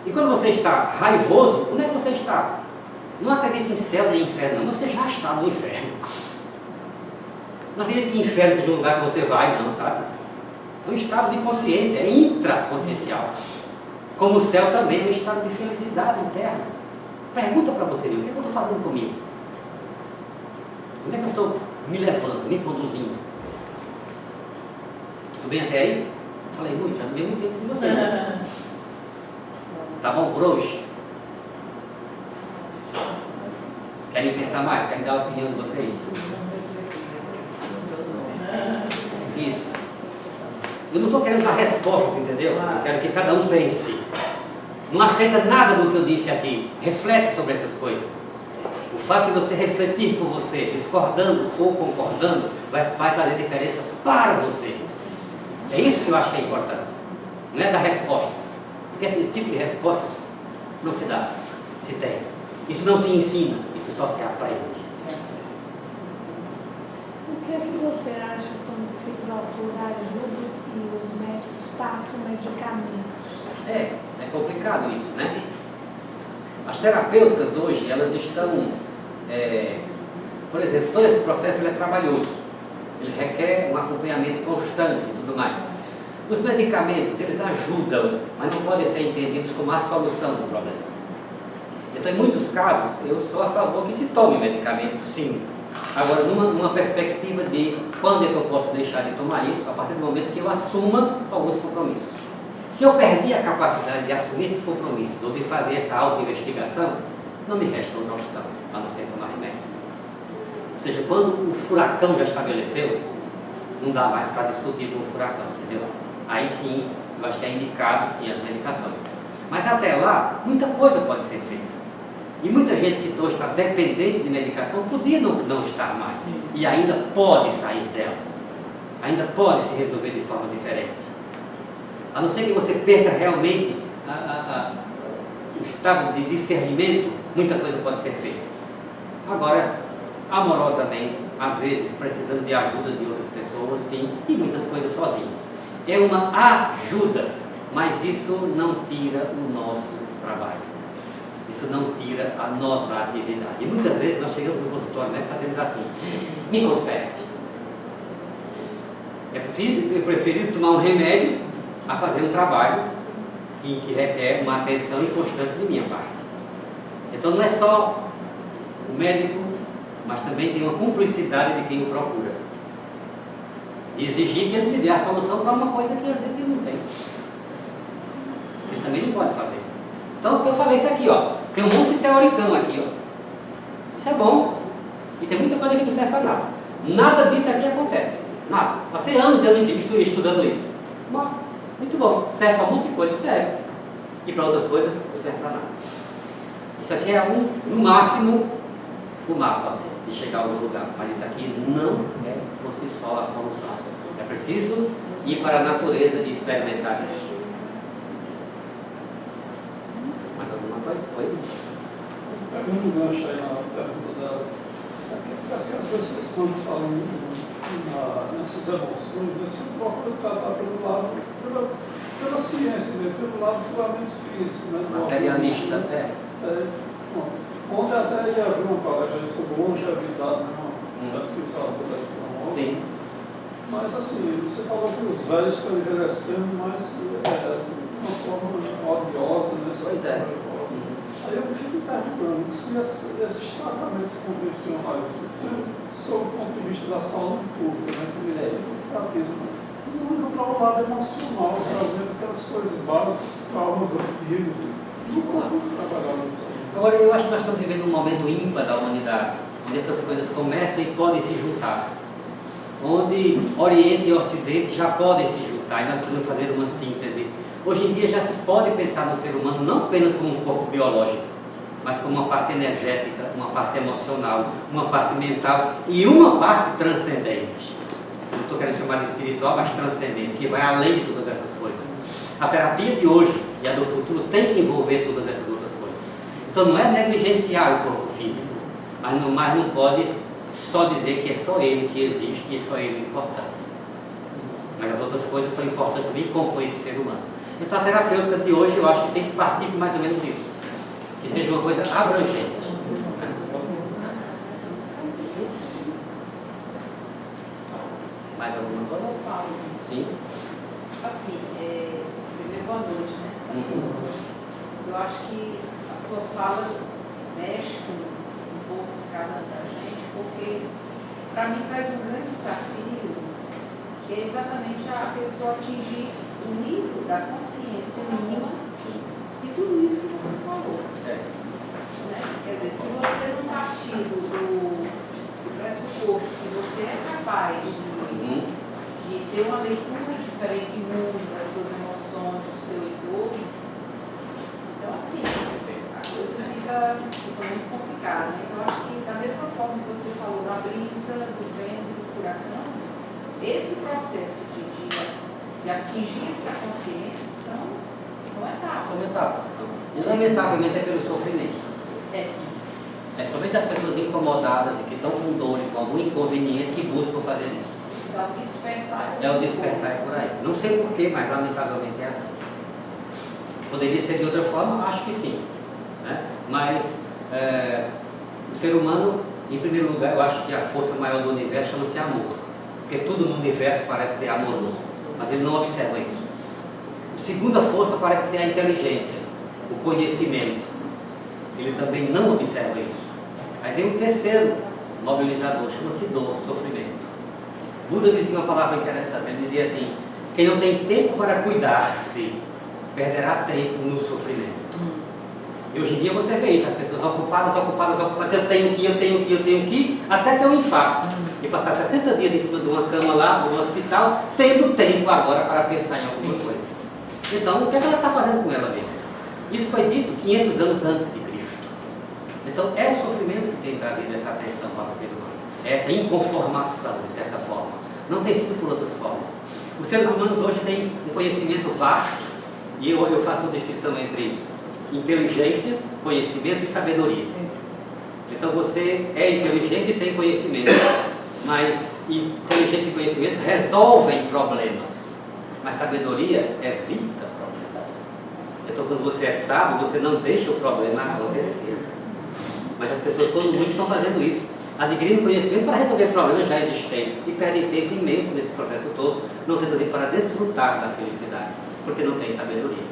E quando você está raivoso, onde é que você está? Não acredite em céu nem inferno, não. Você já está no inferno. Não acredite que inferno seja um lugar que você vai, não, sabe? É um estado de consciência, é intraconsciencial. Como o céu também é um estado de felicidade interna. Pergunta para você, o que é que eu estou fazendo comigo? Onde é que eu estou me levando, me conduzindo? Tudo bem até aí? Falei muito, já não veio muito tempo de vocês. Né? Tá bom por hoje? Querem pensar mais? Querem dar a opinião de vocês? Isso. Eu não estou querendo dar respostas, entendeu? Eu quero que cada um pense. Não aceita nada do que eu disse aqui. Reflete sobre essas coisas. O fato de você refletir por você, discordando ou concordando, vai trazer diferença para você. É isso que eu acho que é importante. Não é dar respostas. Porque esse tipo de respostas não se dá, se tem. Isso não se ensina, isso só se aprende. O que é que você acha quando se procura ajuda e os médicos passam medicamentos? É complicado isso, né? As terapêuticas hoje, elas estão, por exemplo, todo esse processo ele é trabalhoso. Ele requer um acompanhamento constante e tudo mais. Os medicamentos, eles ajudam, mas não podem ser entendidos como a solução do problema. Então, em muitos casos, eu sou a favor que se tome medicamento, sim. Agora, numa perspectiva de quando é que eu posso deixar de tomar isso, a partir do momento que eu assuma alguns compromissos. Se eu perdi a capacidade de assumir esses compromissos ou de fazer essa auto-investigação, não me resta outra opção, a não ser tomar remédio. Ou seja, quando o furacão já estabeleceu, não dá mais para discutir com o furacão, entendeu? Aí sim, eu acho que é indicado sim as medicações. Mas até lá, muita coisa pode ser feita. E muita gente que hoje está dependente de medicação podia não estar mais. E ainda pode sair delas. Ainda pode se resolver de forma diferente. A não ser que você perca realmente o estado de discernimento, muita coisa pode ser feita. Agora, amorosamente, às vezes precisando de ajuda de outras pessoas, sim, e muitas coisas sozinhos. É uma ajuda, mas isso não tira o nosso trabalho. Isso não tira a nossa atividade. E muitas vezes nós chegamos no consultório, né, fazemos assim: me conserte. É preferível tomar um remédio a fazer um trabalho que requer uma atenção e constância de minha parte. Então não é só o médico, mas também tem uma cumplicidade de quem o procura. E exigir que ele me dê a solução para uma coisa que às vezes ele não tem. Ele também não pode fazer. Então, eu falei isso aqui, ó. Tem um monte de teoricão aqui, ó. Isso é bom. E tem muita coisa que não serve para nada. Nada disso aqui acontece. Nada. Passei anos e anos estudando isso. Bom, muito bom. Serve para um monte de coisa, serve. E para outras coisas não serve para nada. Isso aqui é no máximo, o mapa de chegar a algum lugar. Mas isso aqui não é por si só a solução. É preciso ir para a natureza e experimentar isso. Mais alguma coisa? Oi? Pegando um gancho aí na pergunta porque assim, as pessoas quando falam nessas emoções, você procura tratar pelo lado, pela ciência, né? Pelo lado puramente físico, né? Materialista, bom, ontem até ia abrir uma palestra sobre longevidade, uma pesquisadora aqui. Sim. Mas assim, você falou que os velhos estão envelhecendo, mas de uma forma odiosa, né? Pois é. Aí eu fico perguntando se esses tratamentos convencionais, assim, sob o ponto de vista da saúde pública, né, que eles sempre enfatizam, não indo para o lado emocional, trazendo aquelas coisas básicas, traumas antigos, não como trabalhar nisso. Agora, eu acho que nós estamos vivendo um momento ímpar da humanidade, onde essas coisas começam e podem se juntar, onde Oriente e Ocidente já podem se juntar, e nós podemos fazer uma síntese. Hoje em dia já se pode pensar no ser humano não apenas como um corpo biológico, mas como uma parte energética, uma parte emocional, uma parte mental e uma parte transcendente. Não estou querendo chamar de espiritual, mas transcendente, que vai além de todas essas coisas. A terapia de hoje e a do futuro tem que envolver todas essas outras coisas. Então não é negligenciar o corpo físico, mas não pode só dizer que é só ele que existe e é só ele importante. Mas as outras coisas são importantes também e compõem esse ser humano. Então a terapêutica de hoje eu acho que tem que partir por mais ou menos isso. Que seja uma coisa abrangente. Mais alguma coisa? Sim. Assim, primeiro boa noite, né? Eu acho que a sua fala mexe com um pouco de cada da gente, porque para mim traz um grande desafio, que é exatamente a pessoa atingir o nível da consciência mínima de tudo isso que você falou. Né? Quer dizer, se você não partir do pressuposto que você é capaz de ter uma leitura diferente do mundo, das suas emoções, do seu entorno, então assim, a coisa fica muito complicada. Né? Eu acho que da mesma forma que você falou da brisa, do vento, do furacão, esse processo de atingir essa consciência são etapas. São etapas. E lamentavelmente é pelo sofrimento. É somente as pessoas incomodadas e que estão com dor, com algum inconveniente, que buscam fazer isso. Então, o despertar é o despertar é por aí. Não sei porquê, mas lamentavelmente é assim. Poderia ser de outra forma? Acho que sim. Né? Mas o ser humano, em primeiro lugar, eu acho que a força maior do universo chama-se amor. Porque tudo no universo parece ser amoroso, mas ele não observa isso. A segunda força parece ser a inteligência, o conhecimento. Ele também não observa isso. Aí vem o terceiro mobilizador, chama-se dor, sofrimento. Buda dizia uma palavra interessante, ele dizia assim: quem não tem tempo para cuidar-se, perderá tempo no sofrimento. E hoje em dia você vê isso, as pessoas ocupadas, eu tenho que, até ter um infarto. E passar 60 dias em cima de uma cama lá, no hospital, tendo tempo agora para pensar em alguma coisa. Então, o que é que ela está fazendo com ela mesma? Isso foi dito 500 anos antes de Cristo. Então, é o sofrimento que tem trazido essa atenção para o ser humano. Essa inconformação, de certa forma. Não tem sido por outras formas. Os seres humanos hoje têm um conhecimento vasto, e eu faço uma distinção entre inteligência, conhecimento e sabedoria. Então, você é inteligente e tem conhecimento, mas inteligência e conhecimento resolvem problemas, mas sabedoria evita problemas. Então, quando você é sábio, você não deixa o problema acontecer. Mas as pessoas, quando muito, estão fazendo isso, adquirindo conhecimento para resolver problemas já existentes e perdem tempo imenso nesse processo todo, não tendo tempo para desfrutar da felicidade, porque não tem sabedoria.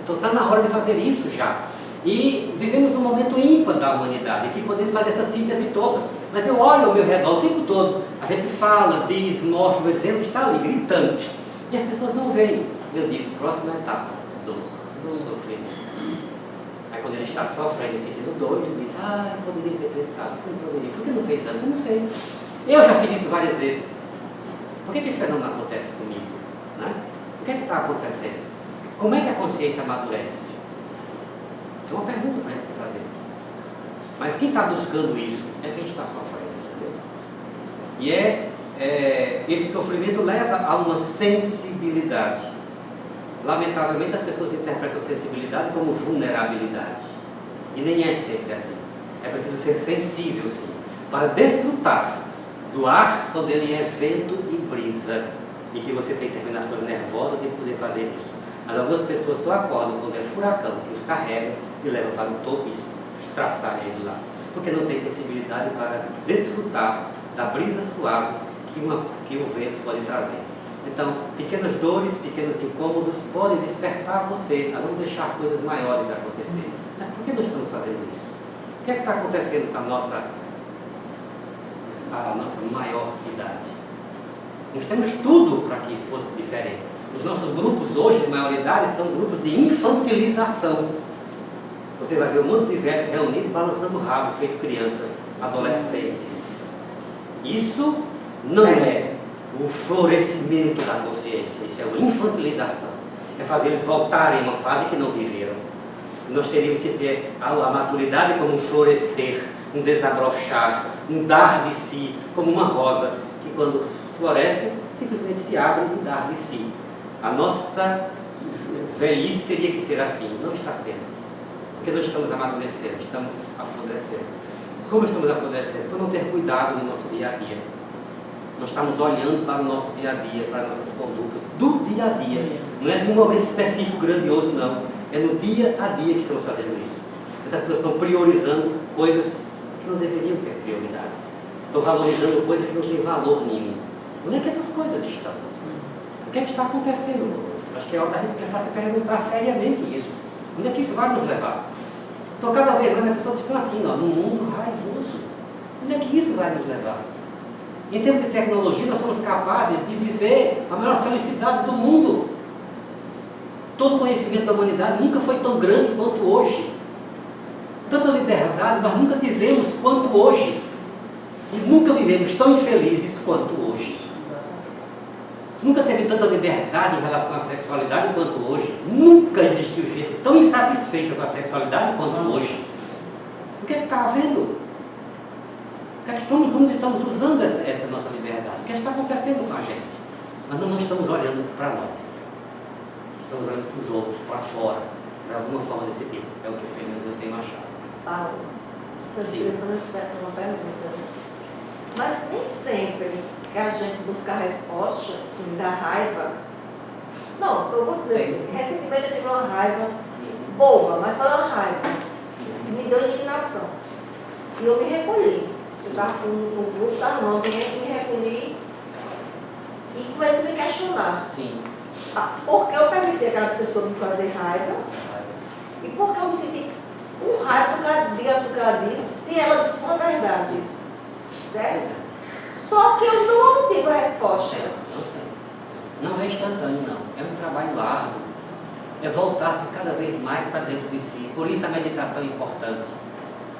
Então está na hora de fazer isso já. E vivemos um momento ímpar da humanidade, que podemos fazer essa síntese toda. Mas eu olho ao meu redor o tempo todo, a gente fala, diz, mostra, o exemplo está ali, gritante. E as pessoas não veem. Eu digo, próxima etapa, dor, sofrimento. Aí quando ele está sofrendo e sentindo dor, ele diz, eu poderia ter pensado, você não poderia. Por que não fez antes? Eu não sei. Eu já fiz isso várias vezes. Por que esse fenômeno acontece comigo? Né? O que é que está acontecendo? Como é que a consciência amadurece? É uma pergunta para a gente se fazer. Mas quem está buscando isso é quem está sofrendo, entendeu? E esse sofrimento leva a uma sensibilidade. Lamentavelmente as pessoas interpretam sensibilidade como vulnerabilidade. E nem é sempre assim. É preciso ser sensível, sim, para desfrutar do ar quando ele é vento e brisa, e que você tem terminação nervosa de poder fazer isso. Mas algumas pessoas só acordam quando é furacão, que os carregam e levam para o topo e traçar ele lá. Porque não tem sensibilidade para desfrutar da brisa suave que o vento pode trazer. Então, pequenas dores, pequenos incômodos podem despertar você a não deixar coisas maiores acontecer. Mas por que nós estamos fazendo isso? O que é que está acontecendo com a nossa maior idade? Nós temos tudo para que fosse diferente. Os nossos grupos hoje, de maioridade, são grupos de infantilização. Você vai ver um monte de velhos reunidos, balançando o rabo, feito criança, adolescentes. Isso não é o florescimento da consciência, isso é uma infantilização. É fazer eles voltarem a uma fase que não viveram. Nós teríamos que ter a maturidade como um florescer, um desabrochar, um dar de si, como uma rosa, que quando floresce, simplesmente se abre e dá de si. A nossa velhice teria que ser assim, não está sendo. Porque nós estamos amadurecendo, estamos apodrecendo. Como estamos apodrecendo? Por não ter cuidado no nosso dia a dia. Nós estamos olhando para o nosso dia a dia, para nossas condutas do dia a dia. Não é de um momento específico, grandioso, não. É no dia a dia que estamos fazendo isso. Então, as pessoas estão priorizando coisas que não deveriam ter prioridades. Estão valorizando coisas que não têm valor nenhum. Onde é que essas coisas estão? O que é que está acontecendo? Acho que é hora da gente pensar, se perguntar seriamente isso. Onde é que isso vai nos levar? Então, cada vez mais as pessoas estão assim, ó, num mundo raivoso. Onde é que isso vai nos levar? Em termos de tecnologia, nós somos capazes de viver a maior felicidade do mundo. Todo o conhecimento da humanidade nunca foi tão grande quanto hoje. Tanta liberdade nós nunca tivemos quanto hoje. E nunca vivemos tão infelizes quanto hoje. Nunca teve tanta liberdade em relação à sexualidade quanto hoje. Nunca existiu gente tão insatisfeita com a sexualidade quanto hoje. O que é que está havendo? Como estamos usando essa nossa liberdade? O que está acontecendo com a gente? Nós não estamos olhando para nós. Estamos olhando para os outros, para fora, de alguma forma desse tipo. É o que pelo menos eu tenho achado. Paulo, Sim. uma pergunta. Mas nem sempre que a gente busca a resposta, assim, da raiva. Não, eu vou dizer assim, recentemente eu tive uma raiva boa, mas foi uma raiva. Me deu indignação. E eu me recolhi. Eu estava com o grupo da mão, me recolhi e comecei a me questionar. Sim. Por que eu permiti aquela pessoa me fazer raiva? E por que eu me senti com raiva do que ela disse, se ela disse uma verdade? Certo? Só que eu não obtive a resposta. Não é instantâneo, não. É um trabalho árduo. É voltar-se cada vez mais para dentro de si. Por isso a meditação é importante.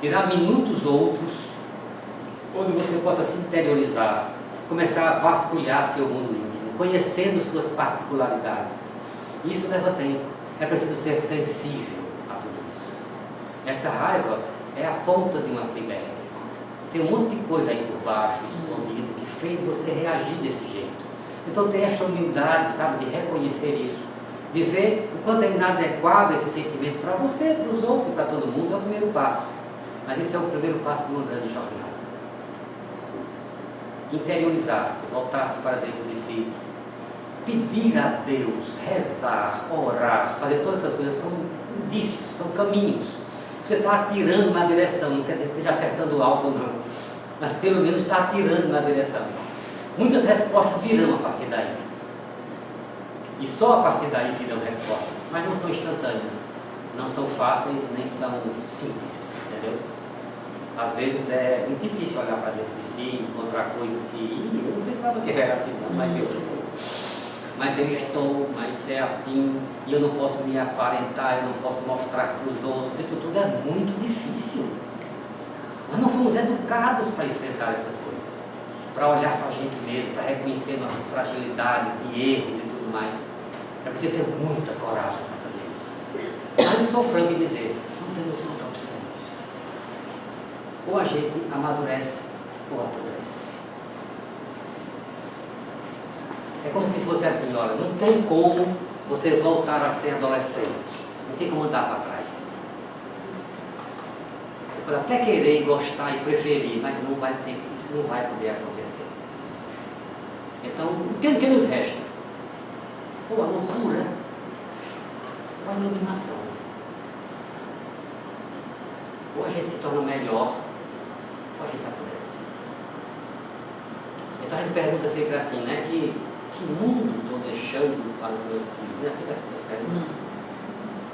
Tirar minutos outros, onde você possa se interiorizar, começar a vasculhar seu mundo íntimo, conhecendo suas particularidades. Isso leva tempo. É preciso ser sensível a tudo isso. Essa raiva é a ponta de um iceberg. Tem um monte de coisa aí por baixo, escondido, que fez você reagir desse jeito. Então tem esta humildade, sabe, de reconhecer isso, de ver o quanto é inadequado esse sentimento para você, para os outros e para todo mundo, é o primeiro passo. Mas esse é o primeiro passo de uma grande jornada. Interiorizar-se, voltar-se para dentro de si, pedir a Deus, rezar, orar, fazer todas essas coisas são indícios, são caminhos. Você está atirando na direção, não quer dizer que esteja acertando o alvo, não, mas pelo menos está atirando na direção. Muitas respostas virão a partir daí. E só a partir daí virão respostas, mas não são instantâneas, não são fáceis, nem são simples, entendeu? Às vezes é muito difícil olhar para dentro de si, encontrar coisas que eu não pensava que era assim, não, mas eu sou. Mas eu estou, mas é assim, e eu não posso me aparentar, eu não posso mostrar para os outros. Isso tudo é muito difícil. Nós não fomos educados para enfrentar essas coisas, para olhar para a gente mesmo, para reconhecer nossas fragilidades e erros e tudo mais. É preciso ter muita coragem para fazer isso. Mas eu sou franco em dizer, não temos outra opção. Ou a gente amadurece, ou apodrece. É como se fosse assim, olha, não tem como você voltar a ser adolescente. Não tem como andar para trás. Você pode até querer, gostar e preferir, mas não vai ter, isso não vai poder acontecer. Então, o que nos resta? Ou a loucura, ou a iluminação. Ou a gente se torna melhor, ou a gente apodrece. Então a gente pergunta sempre assim, né? Que mundo estou deixando para os meus filhos? Não é assim que as pessoas perguntam.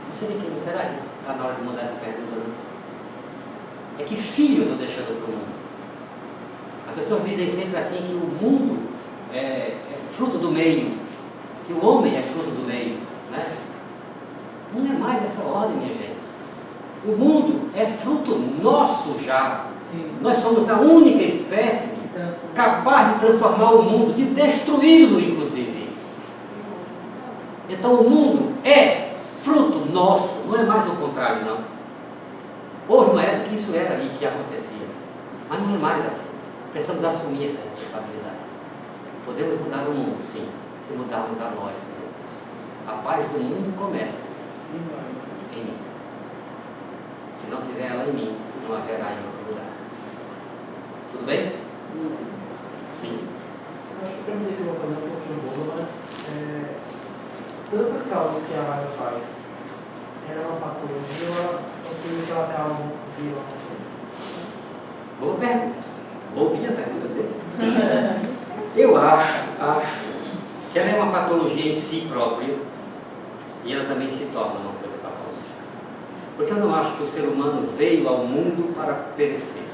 Não sei de quem, será que está na hora de mudar essa pergunta, não? É que filho eu estou deixando para o mundo? As pessoas dizem sempre assim que o mundo é fruto do meio, que o homem é fruto do meio, né? Não é mais essa ordem, minha gente. O mundo é fruto nosso já. Sim. Nós somos a única espécie capaz de transformar o mundo, de destruí-lo, inclusive. Então o mundo é fruto nosso, não é mais o contrário, não. Houve uma época que isso era e que acontecia, mas não é mais assim. Precisamos assumir essa responsabilidade. Podemos mudar o mundo, sim, se mudarmos a nós mesmos. A paz do mundo começa em mim. Se não tiver ela em mim, não haverá em outro lugar. Tudo bem? Sim. Acho que a pergunta que eu vou fazer é um pouquinho boa, mas todas essas causas que a raiva faz, ela é uma patologia ou tudo que ela tem algo vira uma patologia? Boa pergunta. Boa minha pergunta dele. Eu acho que ela é uma patologia em si própria e ela também se torna uma coisa patológica. Porque eu não acho que o ser humano veio ao mundo para perecer.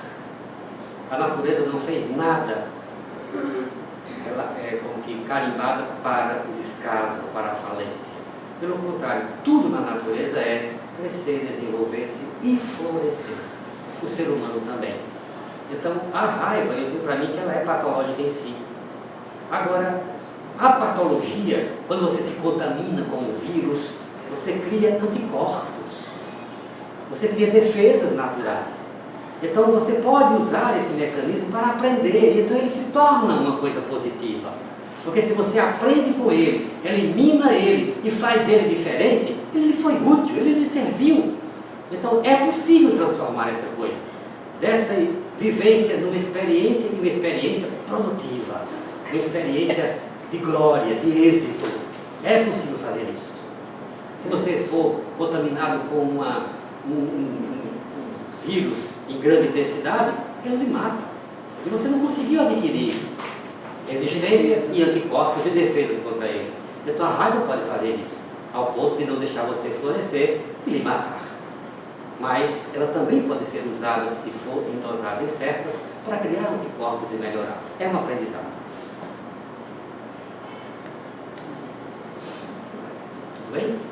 A natureza não fez nada, ela é como que carimbada para o descaso, para a falência. Pelo contrário, tudo na natureza é crescer, desenvolver-se e florescer. O ser humano também. Então, a raiva, eu tenho para mim que ela é patológica em si. Agora, a patologia, quando você se contamina com o vírus, você cria anticorpos. Você cria defesas naturais. Então, você pode usar esse mecanismo para aprender. Então, ele se torna uma coisa positiva. Porque se você aprende com ele, elimina ele e faz ele diferente, ele lhe foi útil, ele lhe serviu. Então, é possível transformar essa coisa. Dessa vivência numa experiência e uma experiência produtiva. Uma experiência de glória, de êxito. É possível fazer isso. Se você for contaminado com um vírus em grande intensidade, ele lhe mata. E você não conseguiu adquirir resistência e anticorpos e defesas contra ele. Então a raiva pode fazer isso, ao ponto de não deixar você florescer e lhe matar. Mas ela também pode ser usada, se for em dosagens certas, para criar anticorpos e melhorar. É um aprendizado. Tudo bem?